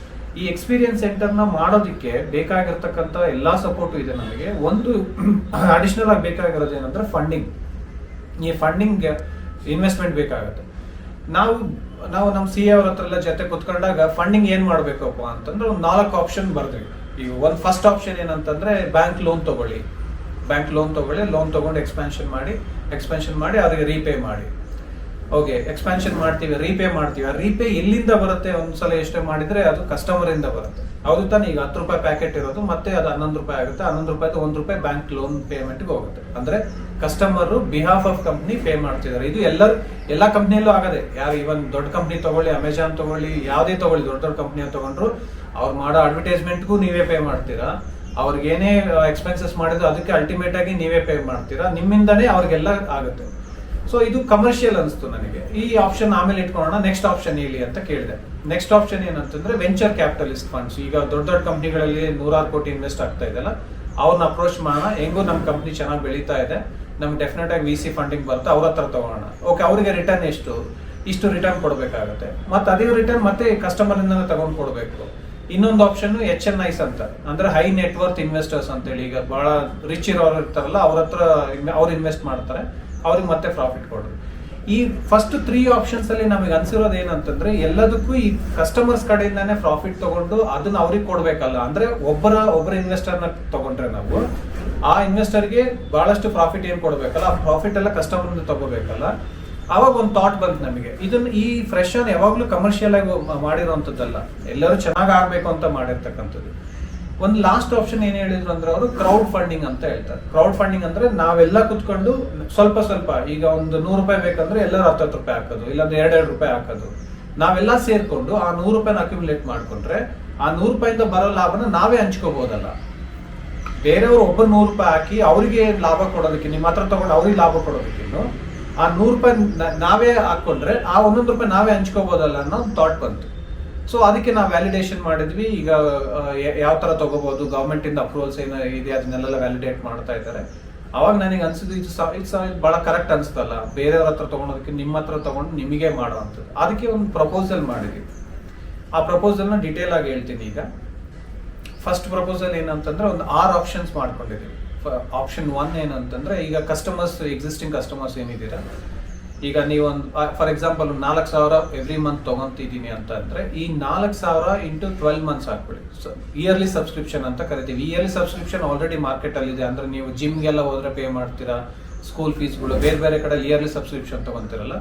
ಈ ಎಕ್ಸ್ಪೀರಿಯನ್ಸ್ ಸೆಂಟರ್ ನ ಮಾಡೋದಕ್ಕೆ ಬೇಕಾಗಿರ್ತಕ್ಕಂಥ ಎಲ್ಲಾ ಸಪೋರ್ಟ್ ಇದೆ ನಮಗೆ. ಒಂದು ಅಡಿಷನಲ್ ಆಗಿ ಬೇಕಾಗಿರೋದು ಏನಂದ್ರೆ ಫಂಡಿಂಗ್. ಈ ಫಂಡಿಂಗ್ ಇನ್ವೆಸ್ಟ್ಮೆಂಟ್ ಬೇಕಾಗುತ್ತೆ. ನಾವು ನಮ್ಮ CA ಅವ್ರ ಹತ್ರ ಎಲ್ಲ ಜೊತೆ ಕುತ್ಕೊಂಡಾಗ ಫಂಡಿಂಗ್ ಏನ್ ಮಾಡ್ಬೇಕಪ್ಪ ಅಂತಂದ್ರೆ ಒಂದು 4 ಆಪ್ಷನ್ ಬರ್ತೀವಿ. ಈಗ ಒಂದು ಫಸ್ಟ್ ಆಪ್ಷನ್ ಏನಂತಂದ್ರೆ ಬ್ಯಾಂಕ್ ಲೋನ್ ತಗೊಳ್ಳಿ, ಲೋನ್ ತಗೊಂಡು ಎಕ್ಸ್ಪಾನ್ಷನ್ ಮಾಡಿ ಅವ್ರಿಗೆ ರೀಪೇ ಮಾಡಿ. ಓಕೆ, ಎಕ್ಸ್ಪಾನ್ಷನ್ ಮಾಡ್ತೀವಿ, ರೀಪೇ ಮಾಡ್ತೀವಿ. ಆ ರೀಪೇ ಎಲ್ಲಿಂದ ಬರುತ್ತೆ, ಒಂದ್ಸಲ ಎಷ್ಟೇ ಮಾಡಿದ್ರೆ ಅದು ಕಸ್ಟಮರ್ ಇಂದ ಬರುತ್ತೆ. ಹೌದು ತಾನೆ? ಈಗ ₹10 ಪ್ಯಾಕೆಟ್ ಇರೋದು ಮತ್ತೆ ಅದು ₹11 ಆಗುತ್ತೆ. ₹11 ₹1 ಬ್ಯಾಂಕ್ ಲೋನ್ ಪೇಮೆಂಟ್ಗೆ ಹೋಗುತ್ತೆ. ಅಂದ್ರೆ customer behalf of company pay ಮಾಡ್ತಿದ್ದಾರೆ. ಇದು ಎಲ್ಲಾ ಕಂಪ್ನಿಯಲ್ಲೂ ಆಗದೆ. ಯಾರು ಇವನ್ ದೊಡ್ಡ ಕಂಪ್ನಿ ತಗೊಳ್ಳಿ, ಅಮೆಜಾನ್ ತಗೊಳ್ಳಿ, ಯಾವುದೇ ತಗೊಳ್ಳಿ, ದೊಡ್ಡ ಕಂಪ್ನಿ ತಗೊಂಡ್ರು ಅವ್ರು ಮಾಡೋ ಅಡ್ವರ್ಟೈಸ್ಮೆಂಟ್ಗೂ ನೀವೇ ಪೇ ಮಾಡ್ತೀರಾ. ಅವ್ರಿಗೆ ಏನೇ ಎಕ್ಸ್ಪೆನ್ಸಸ್ ಮಾಡಿದ್ರು ಅದಕ್ಕೆ ಅಲ್ಟಿಮೇಟ್ ಆಗಿ ನೀವೇ ಪೇ ಮಾಡ್ತೀರಾ. ನಿಮ್ಮಿಂದನೇ ಅವ್ರಿಗೆಲ್ಲ ಆಗುತ್ತೆ. ಸೊ ಇದು ಕಮರ್ಷಿಯಲ್ ಅನಿಸ್ತು ನನಗೆ. ಈ ಆಪ್ಷನ್ ಆಮೇಲೆ ಇಟ್ಕೊಳ್ಳೋಣ, ನೆಕ್ಸ್ಟ್ ಆಪ್ಷನ್ ಹೇಳಿ ಅಂತ ಕೇಳಿದೆ. ನೆಕ್ಸ್ಟ್ ಆಪ್ಷನ್ ಏನಂತಂದ್ರೆ ವೆಂಚರ್ ಕ್ಯಾಪಿಟಲಿಸ್ಟ್ ಫಂಡ್ಸ್. ಈಗ ದೊಡ್ಡ ಕಂಪ್ನಿಗಳಲ್ಲಿ 100 ಕೋಟಿ ಇನ್ವೆಸ್ಟ್ ಆಗ್ತಾ ಇದೆಲ್ಲ, ಅವ್ರನ್ನ ಅಪ್ರೋಚ್ ಮಾಡೋಣ. ಹೆಂಗೋ ನಮ್ಮ ಕಂಪ್ನಿ ಚೆನ್ನಾಗಿ ಬೆಳೀತಾ ಇದೆ, ನಮ್ಗೆ ಡೆಫಿನೆಟ್ ಆಗಿ VC ಫಂಡಿಂಗ್ ಬರುತ್ತೆ, ಅವ್ರ ಹತ್ರ ತಗೋಣ. ಓಕೆ, ಅವರಿಗೆ ರಿಟರ್ನ್ ಇಷ್ಟು ರಿಟರ್ನ್ ಕೊಡ್ಬೇಕಾಗುತ್ತೆ. ಮತ್ತೆ ಅದೇ ರಿಟರ್ನ್ ಮತ್ತೆ ಕಸ್ಟಮರ್ ಇಂದ ತಗೊಂಡು ಕೊಡ್ಬೇಕು. ಇನ್ನೊಂದು ಆಪ್ಷನ್ HNIs ಅಂತ, ಅಂದ್ರೆ ಹೈ ನೆಟ್ವರ್ತ್ ಇನ್ವೆಸ್ಟರ್ಸ್ ಅಂತೇಳಿ. ಈಗ ಬಹಳ ರಿಚ್ ಇರೋರು ಇರ್ತಾರಲ್ಲ, ಅವ್ರ ಹತ್ರ ಅವ್ರು ಇನ್ವೆಸ್ಟ್ ಮಾಡ್ತಾರೆ, ಅವ್ರಿಗೆ ಮತ್ತೆ ಪ್ರಾಫಿಟ್ ಕೊಡೋದು. ಈ ಫಸ್ಟ್ 3 ಆಪ್ಷನ್ಸ್ ಅಲ್ಲಿ ನಮಗೆ ಅನ್ಸಿರೋದು ಏನಂತಂದ್ರೆ ಎಲ್ಲದಕ್ಕೂ ಈ ಕಸ್ಟಮರ್ಸ್ ಕಡೆಯಿಂದಾನೇ ಪ್ರಾಫಿಟ್ ತಗೊಂಡು ಅದನ್ನ ಅವ್ರಿಗೆ ಕೊಡ್ಬೇಕಲ್ಲ. ಅಂದ್ರೆ ಒಬ್ಬರ ಇನ್ವೆಸ್ಟರ್ನ ತಗೊಂಡ್ರೆ ನಾವು ಆ ಇನ್ವೆಸ್ಟರ್ಗೆ ಬಹಳಷ್ಟು ಪ್ರಾಫಿಟ್ ಏನ್ ಕೊಡ್ಬೇಕಲ್ಲ, ಆ ಪ್ರಾಫಿಟ್ ಎಲ್ಲ ಕಸ್ಟಮರ್ ತಗೋಬೇಕಲ್ಲ. ಅವಾಗ ಒಂದು ಥಾಟ್ ಬಂತು ನಮಗೆ, ಇದನ್ನ ಈ ಫ್ರೆಶ್ ಅನ್ ಯಾವಾಗ್ಲೂ ಕಮರ್ಷಿಯಲ್ ಆಗಿ ಮಾಡಿರೋಂಥದ್ದಲ್ಲ, ಎಲ್ಲರೂ ಚೆನ್ನಾಗಿ ಆಗ್ಬೇಕು ಅಂತ ಮಾಡಿರ್ತಕ್ಕಂಥದ್ದು. ಒಂದು ಲಾಸ್ಟ್ ಆಪ್ಷನ್ ಏನ್ ಹೇಳಿದ್ರು ಅಂದ್ರೆ ಅವರು ಕ್ರೌಡ್ ಫಂಡಿಂಗ್ ಅಂತ ಹೇಳ್ತಾರೆ. ಕ್ರೌಡ್ ಫಂಡಿಂಗ್ ಅಂದ್ರೆ ನಾವೆಲ್ಲ ಕುತ್ಕೊಂಡು ಸ್ವಲ್ಪ ಈಗ ಒಂದು 100 ರೂಪಾಯಿ ಬೇಕಂದ್ರೆ ಎಲ್ಲರೂ 10 ರೂಪಾಯಿ ಹಾಕೋದು, ಇಲ್ಲಾಂದ್ರೆ 2 ರೂಪಾಯಿ ಹಾಕೋದು. ನಾವೆಲ್ಲ ಸೇರ್ಕೊಂಡು ಆ 100 ರೂಪಾಯಿನ ಅಕ್ಯುಮುಲೇಟ್ ಮಾಡ್ಕೊಂಡ್ರೆ ಆ 100 ರೂಪಾಯಿಂದ ಬರೋ ಲಾಭನ ನಾವೇ ಹಂಚ್ಕೋಬಹುದಲ್ಲ. ಬೇರೆಯವರು ಒಬ್ಬರು 100 ರೂಪಾಯಿ ಹಾಕಿ ಅವರಿಗೆ ಲಾಭ ಕೊಡೋದಕ್ಕೆ, ನಿಮ್ಮ ಹತ್ರ ತಗೊಂಡು ಅವ್ರಿಗೆ ಲಾಭ ಕೊಡೋದಕ್ಕಿನ್ನು ಆ 100 ರೂಪಾಯಿ ನಾವೇ ಹಾಕೊಂಡ್ರೆ ಆ 1 ರೂಪಾಯಿ ನಾವೇ ಹಂಚ್ಕೋಬಹುದಲ್ಲ ಅನ್ನೋ ಥಾಟ್ ಬಂತು. ಸೊ ಅದಕ್ಕೆ ನಾವು ವ್ಯಾಲಿಡೇಷನ್ ಮಾಡಿದ್ವಿ. ಈಗ ಯಾವ ತರ ತಗೋಬಹುದು, ಗವರ್ಮೆಂಟ್ ಇಂದ ಅಪ್ರೂವಲ್ಸ್ ಏನೋ ಇದೆ ಅದನ್ನೆಲ್ಲ ವ್ಯಾಲಿಡೇಟ್ ಮಾಡ್ತಾ ಇದ್ದಾರೆ. ಅವಾಗ ನನಗೆ ಅನ್ಸಿದ್ದು ಇದು ಬಹಳ ಕರೆಕ್ಟ್ ಅನ್ಸ್ತಲ್ಲ, ಬೇರೆಯವ್ರ ಹತ್ರ ತಗೊಳೋದಕ್ಕೆ ನಿಮ್ಮ ಹತ್ರ ತಗೊಂಡು ನಿಮಗೆ ಮಾಡುವಂಥದ್ದು. ಅದಕ್ಕೆ ಒಂದು ಪ್ರಪೋಸಲ್ ಮಾಡಿದ್ವಿ. ಆ ಪ್ರಪೋಸಲ್ನ ಡೀಟೇಲ್ ಆಗಿ ಹೇಳ್ತೀನಿ. ಈಗ ಫಸ್ಟ್ ಪ್ರಪೋಸಲ್ ಏನಂತಂದ್ರೆ ಒಂದು 6 ಆಪ್ಷನ್ಸ್ ಮಾಡ್ಕೊಂಡಿದ್ದೀವಿ. ಆಪ್ಷನ್ 1 ಏನಂತಂದ್ರೆ, ಈಗ ಎಕ್ಸಿಸ್ಟಿಂಗ್ ಕಸ್ಟಮರ್ಸ್ ಏನಿದ್ದೀರಾ, ಈಗ ನೀವೊಂದು ಫಾರ್ ಎಕ್ಸಾಂಪಲ್ 4,000 ಎವ್ರಿ ಮಂತ್ ತಗೊಂತಿದ್ದೀನಿ ಅಂತ ಅಂದ್ರೆ ಈ 4,000 ಇಂಟು 12 ಮಂತ್ಸ್ ಹಾಕ್ಬಿಡಿ. ಇಯರ್ಲಿ ಸಬ್ಸ್ಕ್ರಿಪ್ಷನ್ ಅಂತ ಕರಿತೀವಿ. ಇಯರ್ಲಿ ಸಬ್ಸ್ಕ್ರಿಪ್ಷನ್ ಆಲ್ರೆಡಿ ಮಾರ್ಕೆಟ್ ಅಲ್ಲಿ ಇದೆ. ಅಂದ್ರೆ ನೀವು ಜಿಮ್ಗೆಲ್ಲ ಹೋದ್ರೆ ಪೇ ಮಾಡ್ತೀರಾ, ಸ್ಕೂಲ್ ಫೀಸ್ಗಳು ಬೇರೆ ಕಡೆ ಇಯರ್ಲಿ ಸಬ್ಸ್ಕ್ರಿಪ್ಷನ್ ತಗೊಂತಿರಲ್ಲ.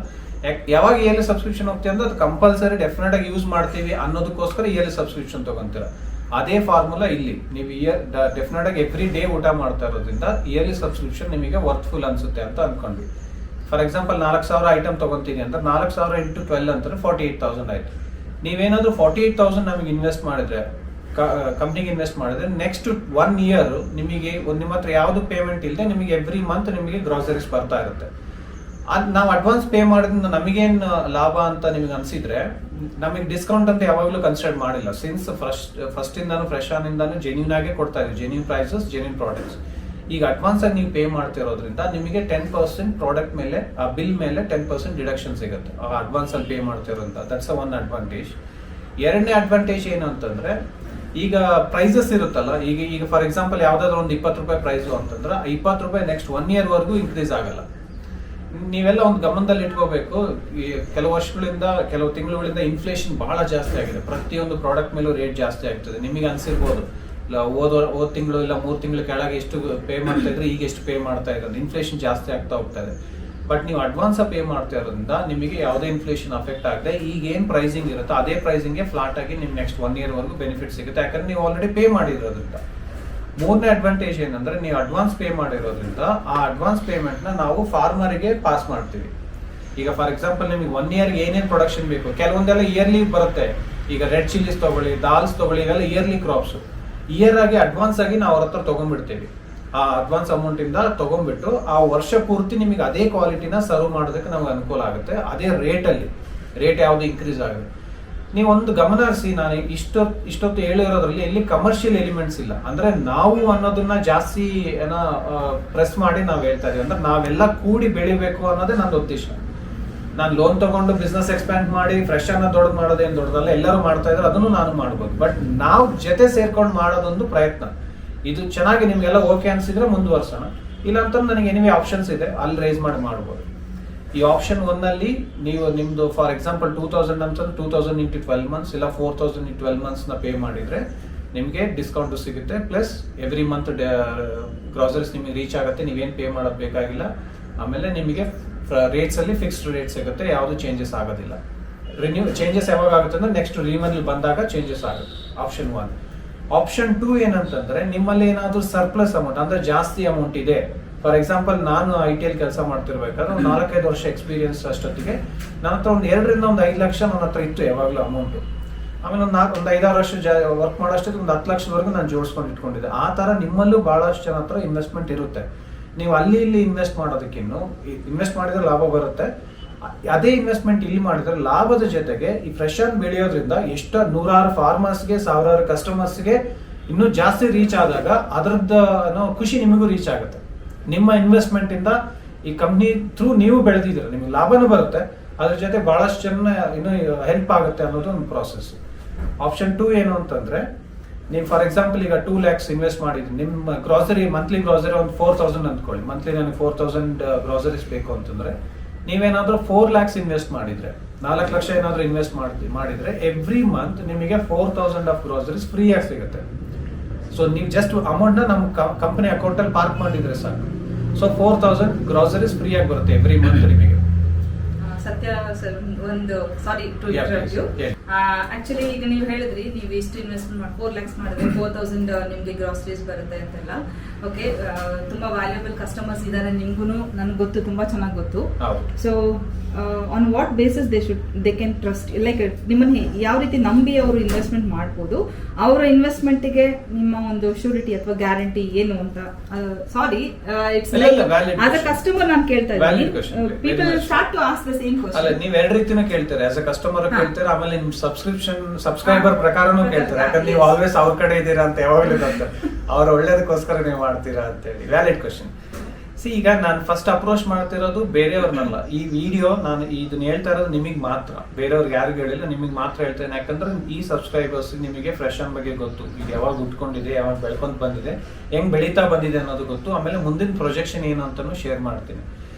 ಯಾವಾಗ ಇಯರ್ಲಿ ಸಬ್ಸ್ಕ್ರಿಪ್ಷನ್ ಹೋಗ್ತೀವಿ ಅಂದ್ರೆ ಅದು ಕಂಪಲ್ಸರಿ ಡೆಫಿನೆಟ್ ಆಗಿ ಯೂಸ್ ಮಾಡ್ತೀವಿ ಅನ್ನೋದಕ್ಕೋಸ್ಕರ ಇಯರ್ಲಿ ಸಬ್ಸ್ಕ್ರಿಪ್ಷನ್ ತಗೊಂತೀರಾ. ಅದೇ ಫಾರ್ಮುಲಾ ಇಲ್ಲಿ, ನೀವು ಡೆಫಿನೆಟ್ ಆಗಿ ಎವ್ರಿ ಡೇ ಊಟ ಮಾಡ್ತಾ ಇರೋದ್ರಿಂದ ಇಯರ್ಲಿ ಸಬ್ಸ್ಕ್ರಿಪ್ಷನ್ ನಿಮಗೆ ವರ್ತ್ಫುಲ್ ಅನ್ಸುತ್ತೆ ಅಂತ ಅನ್ಕೊಂಡ್ವಿ. ಫಾರ್ ಎಕ್ಸಾಂಪಲ್ 4,000 ಐಟಮ್ ತಗೊಂತೀನಿ ಅಂದ್ರೆ 4,000 ಇಂಟು 12 ಅಂತಾರೆ 48,000 ಆಯ್ತು. ನೀವೇನಾದ್ರೂ 48,000 ನಮಗೆ ಇನ್ವೆಸ್ಟ್ ಮಾಡಿದ್ರೆ, ಕಂಪ್ನಿಗೆ ಇನ್ವೆಸ್ಟ್ ಮಾಡಿದ್ರೆ, ನೆಕ್ಸ್ಟ್ 1 ಇಯರ್ ನಿಮಗೆ ನಿಮ್ಮ ಹತ್ರ ಯಾವ್ದು ಪೇಮೆಂಟ್ ಇಲ್ಲದೆ ನಿಮಗೆ ಎವ್ರಿ ಮಂತ್ ನಿಮಗೆ ಗ್ರಾಸರೀಸ್ ಬರ್ತಾ ಇರುತ್ತೆ. ನಾವು ಅಡ್ವಾನ್ಸ್ ಪೇ ಮಾಡೋದ್ರಿಂದ ನಮಗೇನು ಲಾಭ ಅಂತ ನಿಮಗೆ ಅನ್ಸಿದ್ರೆ, ನಮಗೆ ಡಿಸ್ಕೌಂಟ್ ಅಂತ ಯಾವಾಗಲೂ ಕನ್ಸಿಡರ್ ಮಾಡಿಲ್ಲ. ಸಿನ್ಸ್ ಫಸ್ಟ್ ಇಂದಾನು ಫ್ರೆಶ್ ಆನ್ ಇಂದಾನು ಜೆನ್ಯೂನ್ ಆಗೇ ಕೊಡ್ತಾ ಇದ್ದೀವಿ, ಜೆನ್ಯೂನ್ ಪ್ರೈಸಸ್, ಜೆನ್ಯೂನ್ ಪ್ರಾಡಕ್ಟ್ಸ್. ಈಗ ಅಡ್ವಾನ್ಸ್ ಆಗಿ ನೀವು ಪೇ ಮಾಡ್ತಿರೋದ್ರಿಂದ ನಿಮಗೆ 10% ಪ್ರಾಡಕ್ಟ್ ಮೇಲೆ, ಆ ಬಿಲ್ ಮೇಲೆ 10% ಡಿಡಕ್ಷನ್ ಸಿಗುತ್ತೆ ಅಡ್ವಾನ್ಸ್ ಅಲ್ಲಿ ಪೇ ಮಾಡ್ತಿರೋದ್ರಿಂದ. That's one advantage. ಎರಡನೇ ಅಡ್ವಾಂಟೇಜ್ ಏನು ಅಂತಂದ್ರೆ, ಈಗ ಪ್ರೈಸಸ್ ಇರುತ್ತಲ್ಲ, ಈಗ ಫಾರ್ ಎಕ್ಸಾಂಪಲ್ ಯಾವ್ದಾದ್ರು ಒಂದು 20 ರೂಪಾಯಿ ಪ್ರೈಸ್ ಅಂತಂದ್ರೆ 20 ರೂಪಾಯಿ ನೆಕ್ಸ್ಟ್ 1 ಇಯರ್ ವರೆಗೂ ಇನ್ಕ್ರೀಸ್ ಆಗಲ್ಲ. ನೀವೆಲ್ಲ ಒಂದು ಗಮನದಲ್ಲಿ ಇಟ್ಕೋಬೇಕು. ಕೆಲವು ವರ್ಷಗಳಿಂದ, ಕೆಲವು ತಿಂಗಳುಗಳಿಂದ ಇನ್ಫ್ಲೇಷನ್ ಬಹಳ ಜಾಸ್ತಿ ಆಗಿದೆ. ಪ್ರತಿಯೊಂದು ಪ್ರಾಡಕ್ಟ್ ಮೇಲೂ ರೇಟ್ ಜಾಸ್ತಿ ಆಗ್ತದೆ. ನಿಮಗೆ ಅನ್ಸಿರ್ಬೋದು, ಹೋದ ತಿಂಗಳು ಇಲ್ಲ 3 ತಿಂಗಳು ಕೆಳಗೆ ಎಷ್ಟು ಪೇ ಮಾಡ್ತಾ ಇದ್ರೆ ಈಗ ಎಷ್ಟು ಪೇ ಮಾಡ್ತಾ ಇರೋದು. ಇನ್ಫ್ಲೇಷನ್ ಜಾಸ್ತಿ ಆಗ್ತಾ ಹೋಗ್ತಾ ಇದೆ. ಬಟ್ ನೀವು ಅಡ್ವಾನ್ಸ್ ಪೇ ಮಾಡ್ತಾ ಇರೋದ್ರಿಂದ ನಿಮಗೆ ಯಾವುದೇ ಇನ್ಫ್ಲೇಷನ್ ಅಫೆಕ್ಟ್ ಆಗದೆ ಈಗ ಏನ್ ಪ್ರೈಸಿಂಗ್ ಇರುತ್ತೋ ಅದೇ ಪ್ರೈಸಿಂಗ್ಗೆ ಫ್ಲಾಟ್ ಆಗಿ ನಿಮ್ಗೆ ನೆಕ್ಸ್ಟ್ 1 ಇಯರ್ ವರೆಗೂ ಬೆನಿಫಿಟ್ ಸಿಗುತ್ತೆ, ಯಾಕಂದ್ರೆ ನೀವು ಆಲ್ರೆಡಿ ಪೇ ಮಾಡಿರೋದ್ರಿಂದ. ಮೂರನೇ ಅಡ್ವಾಂಟೇಜ್ ಏನಂದ್ರೆ, ನೀವು ಅಡ್ವಾನ್ಸ್ ಪೇ ಮಾಡಿರೋದ್ರಿಂದ ಆ ಅಡ್ವಾನ್ಸ್ ಪೇಮೆಂಟ್ ನ ನಾವು ಫಾರ್ಮರ್ಗೆ ಪಾಸ್ ಮಾಡ್ತೀವಿ. ಈಗ ಫಾರ್ ಎಕ್ಸಾಂಪಲ್ ನಿಮಗೆ 1 ಇಯರ್ಗೆ ಏನೇನು ಪ್ರೊಡಕ್ಷನ್ ಬೇಕು, ಕೆಲವೊಂದೆಲ್ಲ ಇಯರ್ಲಿ ಬರುತ್ತೆ. ಈಗ ರೆಡ್ ಚಿಲ್ಲೀಸ್ ತಗೊಳ್ಳಿ, ದಾಲ್ಸ್ ತಗೊಳ್ಳಿ, ಇವೆಲ್ಲ ಇಯರ್ಲಿ ಕ್ರಾಪ್ಸ್. ಇಯರ್ ಆಗಿ ಅಡ್ವಾನ್ಸ್ ಆಗಿ ನಾವು ಅವ್ರ ಹತ್ರ ತಗೊಂಡ್ಬಿಡ್ತೀವಿ. ಆ ಅಡ್ವಾನ್ಸ್ ಅಮೌಂಟ್ ಇಂದ ತಗೊಂಡ್ಬಿಟ್ಟು ಆ ವರ್ಷ ಪೂರ್ತಿ ನಿಮಗೆ ಅದೇ ಕ್ವಾಲಿಟಿನ ಸರ್ವ್ ಮಾಡೋದಕ್ಕೆ ನಮ್ಗೆ ಅನುಕೂಲ ಆಗುತ್ತೆ. ಅದೇ ರೇಟ್ ಯಾವ್ದು ಇನ್ಕ್ರೀಸ್ ಆಗುತ್ತೆ. ನೀವು ಒಂದು ಗಮನ ಹರಿಸಿ, ನಾನು ಇಷ್ಟೊತ್ತು ಹೇಳಿರೋದ್ರಲ್ಲಿ ಎಲ್ಲಿ ಕಮರ್ಷಿಯಲ್ ಎಲಿಮೆಂಟ್ಸ್ ಇಲ್ಲ. ಅಂದ್ರೆ ನಾವು ಅನ್ನೋದನ್ನ ಜಾಸ್ತಿ ಪ್ರೆಸ್ ಮಾಡಿ ನಾವು ಹೇಳ್ತಾ ಇದೀವಿ. ಅಂದ್ರೆ ನಾವೆಲ್ಲ ಕೂಡಿ ಬೆಳಿಬೇಕು ಅನ್ನೋದೇ ನನ್ನ ಉದ್ದೇಶ. ನಾನು ಲೋನ್ ತಗೊಂಡು ಬಿಸ್ನೆಸ್ ಎಕ್ಸ್ಪ್ಯಾಂಡ್ ಮಾಡಿ ಫ್ರೆಶ್ ಅನ್ನ ದೊಡ್ಡದು ಮಾಡೋದೇನು ದೊಡ್ಡದಲ್ಲ, ಎಲ್ಲರೂ ಮಾಡ್ತಾ ಇದ್ರೆ ಅದನ್ನು ನಾನು ಮಾಡ್ಬೋದು. ಬಟ್ ನಾವು ಜೊತೆ ಸೇರ್ಕೊಂಡು ಮಾಡೋದೊಂದು ಪ್ರಯತ್ನ. ಇದು ಚೆನ್ನಾಗಿ ನಿಮ್ಗೆಲ್ಲ ಓಕೆ ಅನ್ಸಿದ್ರೆ ಮುಂದುವರ್ಸೋಣ, ಇಲ್ಲ ಅಂತ ನನಗೆ ಎನಿವೆ ಆಪ್ಷನ್ಸ್ ಇದೆ, ಅಲ್ಲಿ ರೈಸ್ ಮಾಡ್ಬೋದು. ಈ ಆಪ್ಷನ್ 1 ಅಲ್ಲಿ ನೀವು ನಿಮ್ದು ಫಾರ್ ಎಕ್ಸಾಂಪಲ್ 2,000 ಅಂತಂದ್ರೆ 2,000 ಇಂಟು 12 ಮಂತ್ಸ್ ಇಲ್ಲ 4,000 ಇಂಟು 12 ಮಂತ್ಸ್ ನ ಪೇ ಮಾಡಿದ್ರೆ ನಿಮಗೆ ಡಿಸ್ಕೌಂಟ್ ಸಿಗುತ್ತೆ. ಪ್ಲಸ್ ಎವ್ರಿ ಮಂತ್ ಗ್ರಾಸರೀಸ್ ನಿಮಗೆ ರೀಚ್ ಆಗುತ್ತೆ, ನೀವೇನು ಪೇ ಮಾಡೋದು ಬೇಕಾಗಿಲ್ಲ. ಆಮೇಲೆ ನಿಮಗೆ ರೇಟ್ಸ್ ಅಲ್ಲಿ ಫಿಕ್ಸ್ಡ್ ರೇಟ್ ಸಿಗುತ್ತೆ, ಯಾವುದು ಚೇಂಜಸ್ ಆಗೋದಿಲ್ಲ. ಚೇಂಜಸ್ ಯಾವಾಗ ಆಗುತ್ತೆ ಅಂದ್ರೆ ನೆಕ್ಸ್ಟ್ ರಿನ್ಯೂವಲ್ ಬಂದಾಗ ಚೇಂಜಸ್ ಆಗುತ್ತೆ. ಆಪ್ಷನ್ 1. ಆಪ್ಷನ್ 2 ಏನಂತಂದ್ರೆ, ನಿಮ್ಮಲ್ಲಿ ಏನಾದ್ರು ಸರ್ಪ್ಲಸ್ ಅಮೌಂಟ್ ಅಂದ್ರೆ ಜಾಸ್ತಿ ಅಮೌಂಟ್ ಇದೆ. ಫಾರ್ ಎಕ್ಸಾಂಪಲ್ ನಾನು ITL ಕೆಲಸ ಮಾಡ್ತಿರ್ಬೇಕಾದ್ರೆ ಒಂದು 4-5 ವರ್ಷ ಎಕ್ಸ್ಪೀರಿಯನ್ಸ್ ಅಷ್ಟೊತ್ತಿಗೆ ನನ್ನ ಹತ್ರ ಒಂದು 2 ರಿಂದ 5 ಲಕ್ಷ ನನ್ನ ಹತ್ರ ಇತ್ತು ಯಾವಾಗಲೂ ಅಮೌಂಟ್. ಆಮೇಲೆ ಒಂದು 5-6 ವರ್ಷ ವರ್ಕ್ ಮಾಡೋಷ್ಟೊತ್ತಿಗೆ ಒಂದು 10 ಲಕ್ಷದವರೆಗೂ ನಾನು ಜೋಡಿಸ್ಕೊಂಡು ಇಟ್ಕೊಂಡಿದ್ದೆ. ಆ ತರ ನಿಮ್ಮಲ್ಲೂ ಬಹಳಷ್ಟು ಜನ ಹತ್ರ ಇನ್ವೆಸ್ಟ್ಮೆಂಟ್ ಇರುತ್ತೆ. ನೀವು ಅಲ್ಲಿ ಇಲ್ಲಿ ಇನ್ವೆಸ್ಟ್ ಮಾಡೋದಕ್ಕಿನ್ನು ಇನ್ವೆಸ್ಟ್ ಮಾಡಿದ್ರೆ ಲಾಭ ಬರುತ್ತೆ. ಅದೇ ಇನ್ವೆಸ್ಟ್ಮೆಂಟ್ ಇಲ್ಲಿ ಮಾಡಿದ್ರೆ ಲಾಭದ ಜೊತೆಗೆ ಈ ಫ್ರೆಶ್ ಆಗಿ ಬೆಳೆಯೋದ್ರಿಂದ ಎಷ್ಟೋ 100 ಫಾರ್ಮರ್ಸ್ಗೆ 1,000 ಕಸ್ಟಮರ್ಸ್ಗೆ ಇನ್ನೂ ಜಾಸ್ತಿ ರೀಚ್ ಆದಾಗ ಅದರದ್ದು ಖುಷಿ ನಿಮಗೂ ರೀಚ್ ಆಗುತ್ತೆ. ನಿಮ್ಮ ಇನ್ವೆಸ್ಟ್ಮೆಂಟ್ ಇಂದ ಈ ಕಂಪ್ನಿ ಥ್ರೂ ನೀವು ಬೆಳೆದಿದ್ದೀರ, ನಿಮ್ಗೆ ಲಾಭನೂ ಬರುತ್ತೆ, ಅದ್ರ ಜೊತೆ ಬಹಳಷ್ಟು ಜನ ಇನ್ನೂ ಹೆಲ್ಪ್ ಆಗುತ್ತೆ ಅನ್ನೋದು ಒಂದು ಪ್ರಾಸೆಸ್. ಆಪ್ಷನ್ 2 ಏನು ಅಂತಂದ್ರೆ, ನೀವು ಫಾರ್ ಎಕ್ಸಾಂಪಲ್ ಈಗ 2 lakhs ಇನ್ವೆಸ್ಟ್ ಮಾಡಿದ್ರಿ, ನಿಮ್ಮ ಗ್ರಾಸರಿ ಮಂತ್ಲಿ ಗ್ರಾಸರಿ ಒಂದು 4,000 ಅಂದ್ಕೊಳ್ಳಿ. ಮಂತ್ಲಿ ನನಗೆ 4,000 ಗ್ರಾಸರೀಸ್ ಬೇಕು ಅಂತಂದ್ರೆ ನೀವೇನಾದ್ರೂ 4 lakhs ಇನ್ವೆಸ್ಟ್ ಮಾಡಿದ್ರೆ, 4 ಲಕ್ಷ ಏನಾದ್ರೂ ಇನ್ವೆಸ್ಟ್ ಮಾಡಿದ್ರೆ ಎವ್ರಿ ಮಂತ್ ನಿಮಗೆ 4,000 ಆಫ್ ಗ್ರೋಸರೀಸ್ ಫ್ರೀ ಆಗಿ ಸಿಗುತ್ತೆ. ಸೊ ನೀವು ಜಸ್ಟ್ ಅಮೌಂಟ್ ನ ನಮ್ಮ ಕಂಪನಿ ಅಕೌಂಟ್ ಅಲ್ಲಿ ಪಾರ್ಕ್ ಮಾಡಿದ್ರೆ ಸಾಕು. ಸೊ 4,000 ಗ್ರೋಸರೀಸ್ ಫ್ರೀ ಆಗಿ ಬರುತ್ತೆ ಎವ್ರಿ ಮಂತ್ ನಿಮಗೆ. ಸತ್ಯ ಸರ್, ಒಂದು sorry to interrupt you. Actually ಈಗ ನೀವು ಹೇಳಿದ್ರಿ ನೀವು ಇಷ್ಟು ಇನ್ವೆಸ್ಟ್ಮೆಂಟ್ ಮಾಡಿ 4 lakhs ಮಾಡಿದ್ರೆ 4,000 ನಿಮ್ಗೆ ಗ್ರಾಸರೀಸ್ ಬರುತ್ತೆ ಅಂತೆಲ್ಲ. ಓಕೆ, ತುಂಬಾ ವ್ಯಾಲ್ಯೂಬಲ್ ಕಸ್ಟಮರ್ಸ್ ಇದಾರೆ ನಿಮ್ಗೂ, ನನ್ಗೆ ಗೊತ್ತು, ತುಂಬಾ ಚೆನ್ನಾಗಿ ಗೊತ್ತು. So on what basis they can trust, like ನಿಮ್ಮನ್ನ ಯಾವ ರೀತಿ ನಂಬಿ ಅವರು ಇನ್ವೆಸ್ಟ್ಮೆಂಟ್ ಮಾಡ್ಬೋದು, ಅವರ ಇನ್ವೆಸ್ಟ್ಮೆಂಟ್ಗೆ ನಿಮ್ಮ ಒಂದು ಶ್ಯೂರಿಟಿ ಅಥವಾ ಗ್ಯಾರಂಟಿ ಏನು ಅಂತ? Sorry, it's like as a customer ನಾನು ಕೇಳ್ತಾ ಇದ್ದೀನಿ. People start to ask the same question. ಅಲ್ಲ, ನೀವ್ ಎರಡು ರೀತಿನ ಕೇಳ್ತಾರೆ. ಆಸ್ ಅ ಕಸ್ಟಮರ್ ಕೇಳ್ತಾರೆ, ಆಮೇಲೆ ನಿಮ್ ಸಬ್ಸ್ಕ್ರೈಬರ್ ಪ್ರಕಾರನೂ ಕೇಳ್ತಾರೆ. ಯಾಕಂದ್ರೆ ನೀವು ಆಲ್ವೇಸ್ ಅವ್ರ ಕಡೆ ಇದ್ದೀರಾ ಅಂತ ಯಾವಾಗಲೂ ಗೊತ್ತಾರೆ, ಅವ್ರ ಒಳ್ಳೇದಕ್ಕೋಸ್ಕರ ನೀವು ಮಾಡ್ತೀರಾ ಅಂತ ಹೇಳಿ. Valid question. ಈಗ ನಾನು ಫಸ್ಟ್ ಅಪ್ರೋಚ್ ಮಾಡ್ತಿರೋದು ಬೇರೆಯವ್ರನ್ನಲ್ಲ. ಈ ವಿಡಿಯೋ ನಾನು ಇದನ್ನ ಹೇಳ್ತಾ ಇರೋದು ನಿಮಗೆ ಮಾತ್ರ, ಬೇರೆಯವ್ರಿಗೆ ಯಾರಿಗೂ ಹೇಳಿಲ್ಲ, ನಿಮಗೆ ಮಾತ್ರ ಹೇಳ್ತೇನೆ. ಯಾಕಂದ್ರೆ ಈ ಸಬ್ಸ್ಕ್ರೈಬರ್ಸ್ ನಿಮಗೆ ಫ್ರೆಶ್ ಆನ್ ಬಗ್ಗೆ ಗೊತ್ತು, ಇದು ಯಾವಾಗ ಉಟ್ಕೊಂಡಿದೆ, ಯಾವಾಗ ಬೆಳ್ಕೊಂಡ್ ಬಂದಿದೆ, ಹೆಂಗ್ ಬೆಳೀತಾ ಬಂದಿದೆ ಅನ್ನೋದು ಗೊತ್ತು. ಆಮೇಲೆ ಮುಂದಿನ ಪ್ರೊಜೆಕ್ಷನ್ ಏನು ಅಂತಾನು ಶೇರ್ ಮಾಡ್ತೀನಿ.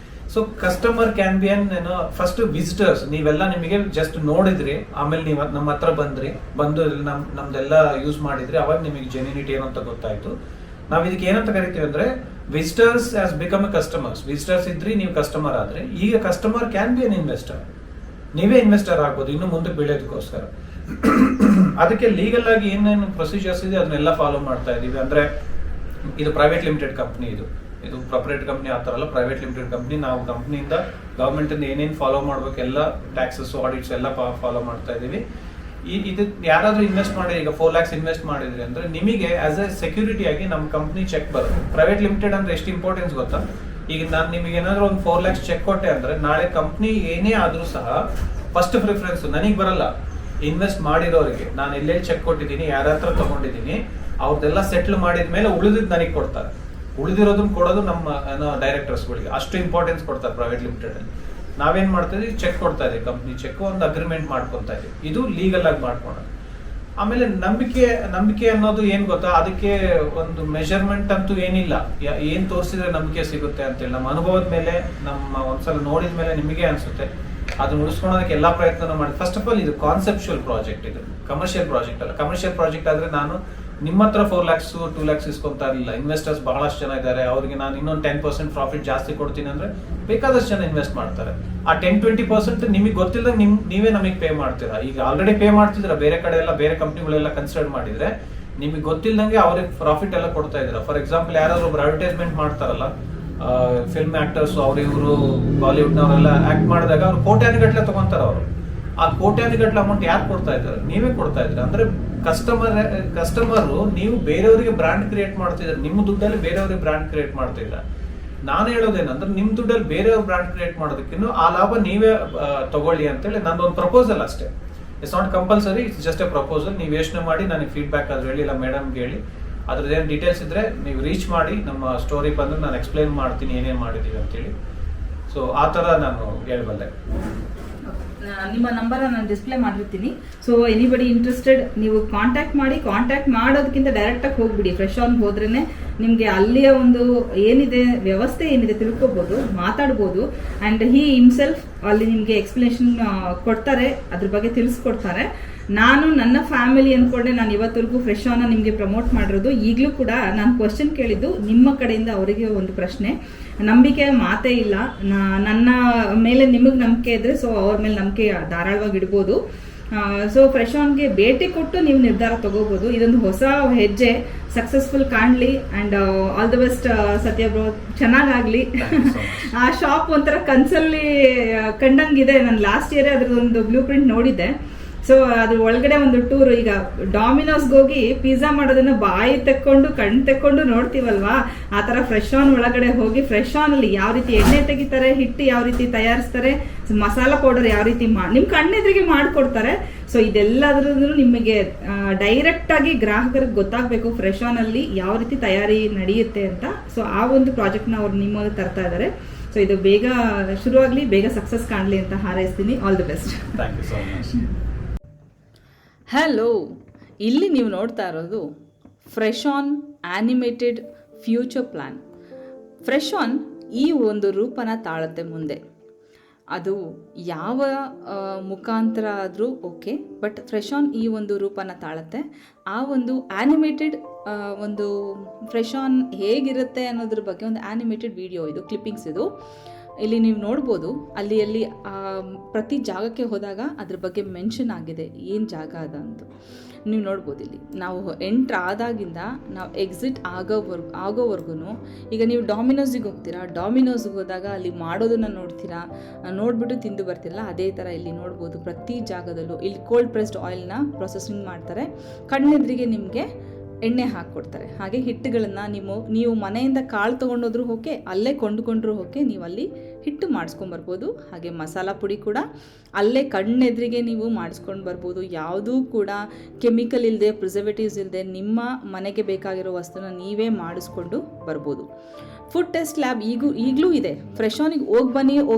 ಸೊ ಕಸ್ಟಮರ್ ಕ್ಯಾನ್ ಬಿ ಏನೋ ಫಸ್ಟ್ ವಿಸಿಟರ್ಸ್. ನೀವೆಲ್ಲ ನಿಮಗೆ ಜಸ್ಟ್ ನೋಡಿದ್ರಿ, ಆಮೇಲೆ ನೀವು ನಮ್ಮ ಹತ್ರ ಬಂದು ನಮ್ದೆಲ್ಲ ಯೂಸ್ ಮಾಡಿದ್ರಿ, ಅವಾಗ ನಿಮಗೆ ಜೆನ್ಯೂನಿಟಿ ಏನು ಅಂತ ಗೊತ್ತಾಯ್ತು. ನಾವ್ ಇದಕ್ಕೆ ಏನಂತ ಕರಿತೀವಿ ಅಂದ್ರೆ visitors as become A customers. Visitors ಇದ್ರಿ, ನೀವು ಕಸ್ಟಮರ್ ಆದ್ರೆ, ಈಗ customer can be an investor. ನೀವೇ ಇನ್ವೆಸ್ಟರ್ ಆಗ್ಬೋದು ಇನ್ನು ಮುಂದಕ್ಕೆ ಬೆಳೆಯೋದಕ್ಕೋಸ್ಕರ. ಅದಕ್ಕೆ ಲೀಗಲ್ ಆಗಿ ಏನೇನು ಪ್ರೊಸೀಜರ್ಸ್ ಇದೆ ಅದನ್ನೆಲ್ಲ ಫಾಲೋ ಮಾಡ್ತಾ ಇದೀವಿ. ಅಂದ್ರೆ ಇದು ಪ್ರೈವೇಟ್ ಲಿಮಿಟೆಡ್ ಕಂಪ್ನಿ, ಇದು ಪ್ರೊಪರೇಟ್ ಕಂಪ್ನಿ ಆ ತರ ಅಲ್ಲ, ಪ್ರೈವೇಟ್ ಲಿಮಿಟೆಡ್ ಕಂಪ್ನಿ. ನಾವು ಕಂಪ್ನಿಯಿಂದ ಗವರ್ಮೆಂಟ್ ಇಂದ ಏನೇನು ಫಾಲೋ ಮಾಡ್ಬೇಕು ಎಲ್ಲ ಟ್ಯಾಕ್ಸಸ್, ಆಡಿಟ್ಸ್ ಎಲ್ಲ ಫಾಲೋ ಮಾಡ್ತಾ ಇದೀವಿ. ಇದು ಯಾರಾದ್ರೂ ಇನ್ವೆಸ್ಟ್ ಮಾಡಿ, ಈಗ 4 lakhs ಇನ್ವೆಸ್ಟ್ ಮಾಡಿದ್ರಿ ಅಂದ್ರೆ ನಿಮಗೆ ಆಸ್ ಎ ಸೆಕ್ಯೂರಿಟಿ ಆಗಿ ನಮ್ಮ ಕಂಪ್ನಿ ಚೆಕ್ ಬರುತ್ತೆ. ಪ್ರೈವೇಟ್ ಲಿಮಿಟೆಡ್ ಅಂದ್ರೆ ಎಷ್ಟು ಇಂಪಾರ್ಟೆನ್ಸ್ ಗೊತ್ತಾ? ಈಗ ನಾನು ನಿಮಗೆ ಏನಾದ್ರೂ ಒಂದು 4 lakhs ಚೆಕ್ ಕೊಟ್ಟೆ ಅಂದ್ರೆ ನಾಳೆ ಕಂಪ್ನಿ ಏನೇ ಆದ್ರೂ ಸಹ ಫಸ್ಟ್ ಪ್ರಿಫರೆನ್ಸ್ ನನಗೆ ಬರಲ್ಲ, ಇನ್ವೆಸ್ಟ್ ಮಾಡಿರೋರಿಗೆ. ನಾನು ಎಲ್ಲೆಲ್ಲಿ ಚೆಕ್ ಕೊಟ್ಟಿದ್ದೀನಿ, ಯಾರ ಹತ್ರ ತಗೊಂಡಿದ್ದೀನಿ, ಅವ್ರದ್ದೆಲ್ಲ ಸೆಟ್ಲ್ ಮಾಡಿದ್ಮೇಲೆ ಉಳಿದಿದ್ದು ನನಗೆ ಕೊಡ್ತಾರೆ. ಉಳಿದಿರೋದನ್ನ ಕೊಡೋದು ನಮ್ಮ ಡೈರೆಕ್ಟರ್ಸ್ಗಳಿಗೆ. ಅಷ್ಟು ಇಂಪಾರ್ಟೆನ್ಸ್ ಕೊಡ್ತಾರೆ ಪ್ರೈವೇಟ್ ಲಿಮಿಟೆಡ್ ಅಲ್ಲಿ. ನಾವೇನ್ ಮಾಡ್ತಾ ಇದೀವಿ, ಚೆಕ್ ಕೊಡ್ತಾ ಇದೀವಿ, ಕಂಪ್ನಿ ಚೆಕ್, ಒಂದು ಅಗ್ರಿಮೆಂಟ್ ಮಾಡ್ಕೊತಾ ಇದೀವಿ. ಇದು ಲೀಗಲ್ ಆಗಿ ಮಾಡ್ಕೊಳೋದು. ಆಮೇಲೆ ನಂಬಿಕೆ ಅನ್ನೋದು ಏನ್ ಗೊತ್ತಾ, ಅದಕ್ಕೆ ಒಂದು ಮೆಜರ್ಮೆಂಟ್ ಅಂತೂ ಏನಿಲ್ಲ. ಏನ್ ತೋರಿಸಿದ್ರೆ ನಂಬಿಕೆ ಸಿಗುತ್ತೆ ಅಂತೇಳಿ ನಮ್ಮ ಅನುಭವದ ಮೇಲೆ, ನಮ್ಮ ಒಂದ್ಸಲ ನೋಡಿದ ಮೇಲೆ ನಿಮಗೆ ಅನ್ಸುತ್ತೆ. ಅದನ್ನ ಉಳಿಸ್ಕೊಳೋದಕ್ಕೆ ಎಲ್ಲಾ ಪ್ರಯತ್ನ ಮಾಡಿ. ಫಸ್ಟ್ ಆಫ್ ಆಲ್ ಇದು ಕಾನ್ಸೆಪ್ಚುಯಲ್ ಪ್ರಾಜೆಕ್ಟ್, ಇದು ಕಮರ್ಷಿಯಲ್ ಪ್ರಾಜೆಕ್ಟ್ ಅಲ್ಲ. ಕಮರ್ಷಿಯಲ್ ಪ್ರಾಜೆಕ್ಟ್ ಆದ್ರೆ ನಾನು ನಿಮ್ಮ ಹತ್ರ 4 lakhs 2 lakhs ಇಸ್ಕೊಂತಾ ಇರಲಿಲ್ಲ. ಇನ್ವೆಸ್ಟರ್ಸ್ ಬಹಳಷ್ಟು ಜನ ಇದ್ದಾರೆ, ಅವ್ರಿಗೆ ನಾನು ಇನ್ನೊಂದು 10% ಪ್ರಾಫಿಟ್ ಜಾಸ್ತಿ ಕೊಡ್ತೀನಿ ಅಂದ್ರೆ ಬೇಕಾದಷ್ಟು ಜನ ಇನ್ವೆಸ್ಟ್ ಮಾಡ್ತಾರೆ. ಆ 10-20% ನಿಮಗೆ ಗೊತ್ತಿಲ್ಲದಂಗೆ ನೀವೇ ನಮಗೆ ಪೇ ಮಾಡ್ತೀರಾ. ಈಗ ಆಲ್ರೆಡಿ ಪೇ ಮಾಡ್ತಿದ್ದೀರಾ, ಬೇರೆ ಕಡೆ ಎಲ್ಲ ಬೇರೆ ಕಂಪ್ನಿಗಳೆಲ್ಲ ಕನ್ಸಿಡರ್ ಮಾಡಿದ್ರೆ ನಿಮಗೆ ಗೊತ್ತಿಲ್ಲದಂಗೆ ಅವ್ರಿಗೆ ಪ್ರಾಫಿಟ್ ಎಲ್ಲ ಕೊಡ್ತಾ ಇದ್ದೀರಾ. ಫಾರ್ ಎಕ್ಸಾಂಪಲ್, ಯಾರಾದ್ರೂ ಒಬ್ರು ಅಡ್ವರ್ಟೈಸ್ಮೆಂಟ್ ಮಾಡ್ತಾರಲ್ಲ, ಫಿಲ್ಮ್ ಆಕ್ಟರ್ಸ್, ಅವ್ರು ಇವರು ಬಾಲಿವುಡ್ನವರೆಲ್ಲ ಆಕ್ಟ್ ಮಾಡಿದಾಗ ಅವ್ರು ಕೋಟ್ಯಾನುಗಟ್ಲೆ ತಗೊಂತಾರೆ. ಅವರು ಆ ಕೋಟ್ಯಾನುಗಟ್ಲೆ ಅಮೌಂಟ್ ಯಾರು ಕೊಡ್ತಾ ಇದ್ದಾರೆ? ನೀವೇ ಕೊಡ್ತಾ ಇದ್ದೀರಾ. ಅಂದ್ರೆ ಕಸ್ಟಮರ್ ನೀವು ಬೇರೆಯವರಿಗೆ ಬ್ರ್ಯಾಂಡ್ ಕ್ರಿಯೇಟ್ ಮಾಡ್ತಿದ್ದಾರೆ, ನಿಮ್ಮ ದುಡ್ಡಲ್ಲಿ ಬೇರೆಯವ್ರಿಗೆ ಬ್ರ್ಯಾಂಡ್ ಕ್ರಿಯೇಟ್ ಮಾಡ್ತಿದ್ದೀರಾ. ನಾನು ಹೇಳೋದೇನಂದ್ರೆ ನಿಮ್ ದುಡ್ಡಲ್ಲಿ ಬೇರೆಯವ್ರ ಬ್ರ್ಯಾಂಡ್ ಕ್ರಿಯೇಟ್ ಮಾಡೋದಕ್ಕಿನ್ನು ಆ ಲಾಭ ನೀವೇ ತಗೊಳ್ಳಿ ಅಂತೇಳಿ ನಂದೊಂದು ಪ್ರಪೋಸಲ್ ಅಷ್ಟೇ. It's not compulsory, it's just A proposal. ನೀವು ಯೋಚನೆ ಮಾಡಿ ನನಗೆ ಫೀಡ್ಬ್ಯಾಕ್ ಆದ್ರೆ ಹೇಳಿ, ಇಲ್ಲ ಮೇಡಮ್ಗೆ ಹೇಳಿ. ಅದ್ರದ್ದೇನು ಡೀಟೇಲ್ಸ್ ಇದ್ರೆ ನೀವು ರೀಚ್ ಮಾಡಿ, ನಮ್ಮ ಸ್ಟೋರಿ ಬಂದ್ರೆ ನಾನು ಎಕ್ಸ್ಪ್ಲೈನ್ ಮಾಡ್ತೀನಿ ಏನೇನು ಮಾಡಿದೀವಿ ಅಂತೇಳಿ. ಸೊ ಆ ಥರ ನಾನು ಹೇಳಬಲ್ಲೆ. ನಿಮ್ಮ ನಂಬರ್ ನಾನು ಡಿಸ್ಪ್ಲೇ ಮಾಡಿರ್ತೀನಿ. ಸೊ ಎನಿಬಡಿ ಇಂಟ್ರೆಸ್ಟೆಡ್ ನೀವು ಕಾಂಟ್ಯಾಕ್ಟ್ ಮಾಡೋದಕ್ಕಿಂತ ಡೈರೆಕ್ಟ್ ಆಗಿ ಹೋಗ್ಬಿಡಿ. ಫ್ರೆಶ್ ಆನ್ ಹೋದ್ರೇನೆ ನಿಮ್ಗೆ ಅಲ್ಲಿಯ ಒಂದು ಏನಿದೆ ವ್ಯವಸ್ಥೆ ಏನಿದೆ ತಿಳ್ಕೊಬಹುದು, ಮಾತಾಡ್ಬೋದು. ಅಂಡ್ ಹಿ ಹಿಮ್ಸೆಲ್ಫ್ ಅಲ್ಲಿ ನಿಮ್ಗೆ ಎಕ್ಸ್ಪ್ಲನೇಷನ್ ಕೊಡ್ತಾರೆ, ಅದ್ರ ಬಗ್ಗೆ ತಿಳಿಸ್ಕೊಡ್ತಾರೆ. ನಾನು ನನ್ನ ಫ್ಯಾಮಿಲಿ ಅನ್ಕೊಂಡೆ ನಾನು ಇವತ್ತವರೆಗೂ ಫ್ರೆಶ್ ಆನ್ ನಿಮ್ಗೆ ಪ್ರಮೋಟ್ ಮಾಡಿರೋದು. ಈಗಲೂ ಕೂಡ ನಾನು ಕ್ವಶನ್ ಕೇಳಿದ್ದು ನಿಮ್ಮ ಕಡೆಯಿಂದ ಅವರಿಗೆ ಒಂದು ಪ್ರಶ್ನೆ. ನಂಬಿಕೆ ಮಾತೇ ಇಲ್ಲ. ನನ್ನ ಮೇಲೆ ನಿಮಗೆ ನಂಬಿಕೆ ಇದ್ರೆ ಸೊ ಅವ್ರ ಮೇಲೆ ನಂಬಿಕೆ ಧಾರಾಳವಾಗಿ ಇಡ್ಬೋದು. ಸೊ ಫ್ರೆಶ್ ಆನ್ಗೆ ಭೇಟಿ ಕೊಟ್ಟು ನೀವು ನಿರ್ಧಾರ ತಗೋಬಹುದು. ಇದೊಂದು ಹೊಸ ಹೆಜ್ಜೆ ಸಕ್ಸಸ್ಫುಲ್ ಕಾಣ್ಲಿ. And all the best Sathya bro, ಚೆನ್ನಾಗಾಗ್ಲಿ. ಆ ಶಾಪ್ ಒಂಥರ ಕನ್ಸಲ್ಲಿ ಕಂಡಂಗಿದೆ. ನಾನು ಲಾಸ್ಟ್ ಇಯರ್ ಅದ್ರದೊಂದು ಬ್ಲೂ ಪ್ರಿಂಟ್ ನೋಡಿದ್ದೆ. ಸೊ ಅದ್ರ ಒಳಗಡೆ ಒಂದು ಟೂರ್, ಈಗ ಡಾಮಿನೋಸ್ಗೆ ಹೋಗಿ ಪಿಜ್ಜಾ ಮಾಡೋದನ್ನ ಬಾಯಿ ತೆಕ್ಕೊಂಡು ಕಣ್ ತೆಕ್ಕೊಂಡು ನೋಡ್ತೀವಲ್ವಾ, ಆ ತರ ಫ್ರೆಶ್ ಆನ್ ಒಳಗಡೆ ಹೋಗಿ ಫ್ರೆಶ್ ಆನ್ ಅಲ್ಲಿ ಯಾವ ರೀತಿ ಎಣ್ಣೆ ತೆಗಿತಾರೆ, ಹಿಟ್ಟು ಯಾವ ರೀತಿ ತಯಾರಿಸ್ತಾರೆ, ಮಸಾಲ ಪೌಡರ್ ಯಾವ ರೀತಿ ನಿಮ್ ಕಣ್ಣೆದ್ರಿಗೆ ಮಾಡ್ಕೊಡ್ತಾರೆ. ಸೊ ಇದೆಲ್ಲದ್ರೂ ನಿಮಗೆ ಡೈರೆಕ್ಟ್ ಆಗಿ ಗ್ರಾಹಕರಿಗೆ ಗೊತ್ತಾಗಬೇಕು ಫ್ರೆಶ್ ಆನ್ ಅಲ್ಲಿ ಯಾವ ರೀತಿ ತಯಾರಿ ನಡೆಯುತ್ತೆ ಅಂತ. ಸೊ ಆ ಒಂದು ಪ್ರಾಜೆಕ್ಟ್ ನ ಅವ್ರು ನಿಮ್ಮ ತರ್ತಾ ಇದ್ದಾರೆ. ಸೊ ಇದು ಬೇಗ ಶುರುವಾಗ್ಲಿ, ಬೇಗ ಸಕ್ಸಸ್ ಕಾಣ್ಲಿ ಅಂತ ಹಾರೈಸ್ತೀನಿ. All the best. Thank you so much. Hello, ಇಲ್ಲಿ ನೀವು ನೋಡ್ತಾ ಇರೋದು fresh on animated future plan. Fresh on ಈ ಒಂದು ರೂಪನ ತಾಳುತ್ತೆ ಮುಂದೆ. ಅದು ಯಾವ ಮುಖಾಂತರ ಆದರೂ ಓಕೆ, ಬಟ್ ಫ್ರೆಶ್ ಆನ್ ಈ ಒಂದು ರೂಪನ ತಾಳುತ್ತೆ. ಆ ಒಂದು ಆ್ಯನಿಮೇಟೆಡ್ ಒಂದು ಫ್ರೆಶ್ ಆನ್ ಹೇಗಿರುತ್ತೆ ಅನ್ನೋದ್ರ ಬಗ್ಗೆ ಒಂದು ಆ್ಯನಿಮೇಟೆಡ್ ವಿಡಿಯೋ ಇದು, ಕ್ಲಿಪ್ಪಿಂಗ್ಸ್ ಇದು. ಇಲ್ಲಿ ನೀವು ನೋಡ್ಬೋದು, ಅಲ್ಲಿ ಪ್ರತಿ ಜಾಗಕ್ಕೆ ಹೋದಾಗ ಅದ್ರ ಬಗ್ಗೆ ಮೆನ್ಷನ್ ಆಗಿದೆ ಏನು ಜಾಗ ಅದ ಅಂತ ನೀವು ನೋಡ್ಬೋದು. ಇಲ್ಲಿ ನಾವು ಎಂಟ್ರ್ ಆದಾಗಿಂದ ನಾವು ಎಕ್ಸಿಟ್ ಆಗೋವರೆಗೂ, ಈಗ ನೀವು ಡಾಮಿನೋಸಿಗೆ ಹೋಗ್ತೀರಾ, ಡಾಮಿನೋಸ್ಗೆ ಹೋದಾಗ ಅಲ್ಲಿ ಮಾಡೋದನ್ನು ನೋಡ್ತೀರಾ, ನೋಡಿಬಿಟ್ಟು ತಿಂದು ಬರ್ತೀರಲ್ಲ, ಅದೇ ಥರ ಇಲ್ಲಿ ನೋಡ್ಬೋದು. ಪ್ರತಿ ಜಾಗದಲ್ಲೂ ಇಲ್ಲಿ ಕೋಲ್ಡ್ ಪ್ರೆಸ್ಡ್ ಆಯಿಲ್ನ ಪ್ರೊಸೆಸಿಂಗ್ ಮಾಡ್ತಾರೆ, ಕಣ್ಣೆದ್ರಿಗೆ ನಿಮಗೆ ಎಣ್ಣೆ ಹಾಕ್ಕೊಡ್ತಾರೆ. ಹಾಗೆ ಹಿಟ್ಟುಗಳನ್ನು ನೀವು ಮನೆಯಿಂದ ಕಾಳು ತೊಗೊಂಡೋದ್ರೂ ಓಕೆ, ಅಲ್ಲೇ ಕೊಂಡುಕೊಂಡ್ರೂ ಓಕೆ, ನೀವು ಅಲ್ಲಿ ಹಿಟ್ಟು ಮಾಡಿಸ್ಕೊಂಬರ್ಬೋದು. ಹಾಗೆ ಮಸಾಲ ಪುಡಿ ಕೂಡ ಅಲ್ಲೇ ಕಣ್ಣೆದ್ರಿಗೆ ನೀವು ಮಾಡಿಸ್ಕೊಂಡು ಬರ್ಬೋದು. ಯಾವುದೂ ಕೂಡ ಕೆಮಿಕಲ್ ಇಲ್ಲದೆ, ಪ್ರಿಸರ್ವೇಟಿವ್ಸ್ ಇಲ್ಲದೆ, ನಿಮ್ಮ ಮನೆಗೆ ಬೇಕಾಗಿರೋ ವಸ್ತುನ ನೀವೇ ಮಾಡಿಸ್ಕೊಂಡು ಬರ್ಬೋದು. ಫುಡ್ ಟೆಸ್ಟ್ ಲ್ಯಾಬ್ ಈಗಲೂ ಇದೆ. ಫ್ರೆಶ್ ಆನಿಗೆ ಹೋಗಿ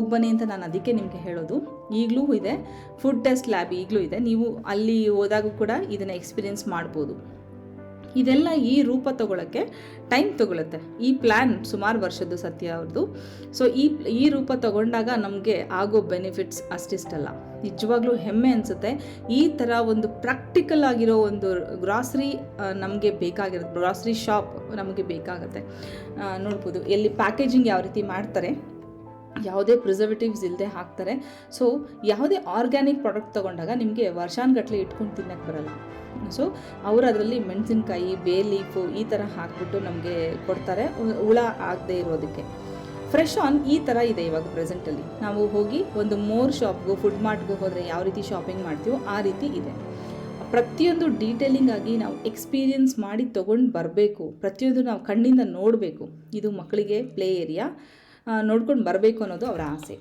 ಬನ್ನಿ ಅಂತ ನಾನು ಅದಕ್ಕೆ ನಿಮಗೆ ಹೇಳೋದು. ಈಗಲೂ ಇದೆ ಫುಡ್ ಟೆಸ್ಟ್ ಲ್ಯಾಬ್, ಈಗಲೂ ಇದೆ. ನೀವು ಅಲ್ಲಿ ಹೋದಾಗೂ ಕೂಡ ಇದನ್ನು ಎಕ್ಸ್ಪೀರಿಯೆನ್ಸ್ ಮಾಡ್ಬೋದು. ಇದೆಲ್ಲ ಈ ರೂಪ ತಗೊಳ್ಳೋಕ್ಕೆ ಟೈಮ್ ತಗೊಳುತ್ತೆ. ಈ ಪ್ಲ್ಯಾನ್ ಸುಮಾರು ವರ್ಷದ್ದು ಸತ್ಯ ಅವ್ರದ್ದು. ಸೊ ಈ ರೂಪ ತಗೊಂಡಾಗ ನಮಗೆ ಆಗೋ ಬೆನಿಫಿಟ್ಸ್ ಅಷ್ಟಿಷ್ಟಲ್ಲ. ನಿಜವಾಗ್ಲೂ ಹೆಮ್ಮೆ ಅನಿಸುತ್ತೆ. ಈ ಥರ ಒಂದು ಪ್ರಾಕ್ಟಿಕಲ್ ಆಗಿರೋ ಒಂದು ಗ್ರಾಸರಿ ನಮಗೆ ಬೇಕಾಗಿರುತ್ತೆ, ಗ್ರಾಸರಿ ಶಾಪ್ ನಮಗೆ ಬೇಕಾಗುತ್ತೆ. ನೋಡ್ಬೋದು ಎಲ್ಲಿ ಪ್ಯಾಕೇಜಿಂಗ್ ಯಾವ ರೀತಿ ಮಾಡ್ತಾರೆ, ಯಾವುದೇ ಪ್ರಿಸರ್ವೇಟಿವ್ಸ್ ಇಲ್ಲದೆ ಹಾಕ್ತಾರೆ. ಸೊ ಯಾವುದೇ ಆರ್ಗ್ಯಾನಿಕ್ ಪ್ರಾಡಕ್ಟ್ ತೊಗೊಂಡಾಗ ನಿಮಗೆ ವರ್ಷಾನುಗಟ್ಟಲೆ ಇಟ್ಕೊಂಡು ತಿನ್ನಕ್ಕೆ ಬರಲ್ಲ. ಸೊ ಅವರು ಅದರಲ್ಲಿ ಮೆಣಸಿನ್ಕಾಯಿ, ಬೇ ಲೀಫು ಈ ಥರ ಹಾಕ್ಬಿಟ್ಟು ನಮಗೆ ಕೊಡ್ತಾರೆ, ಹುಳ ಆಗದೆ ಇರೋದಕ್ಕೆ. ಫ್ರೆಶ್ ಆನ್ ಈ ಥರ ಇದೆ ಇವಾಗ ಪ್ರೆಸೆಂಟಲ್ಲಿ. ನಾವು ಹೋಗಿ ಒಂದು ಶಾಪ್ಗೂ ಫುಡ್ ಮಾರ್ಟ್ಗೂ ಹೋದರೆ ಯಾವ ರೀತಿ ಶಾಪಿಂಗ್ ಮಾಡ್ತೀವೋ ಆ ರೀತಿ ಇದೆ. ಪ್ರತಿಯೊಂದು ಡೀಟೇಲಿಂಗ್ ಆಗಿ ನಾವು ಎಕ್ಸ್ಪೀರಿಯನ್ಸ್ ಮಾಡಿ ತೊಗೊಂಡು ಬರಬೇಕು. ಪ್ರತಿಯೊಂದು ನಾವು ಕಣ್ಣಿಂದ ನೋಡಬೇಕು. ಇದು ಮಕ್ಕಳಿಗೆ ಪ್ಲೇ ಏರಿಯಾ, ನೋಡ್ಕೊಂಡು ಬರಬೇಕು ಅನ್ನೋದು ಅವರ ಆಸೆ.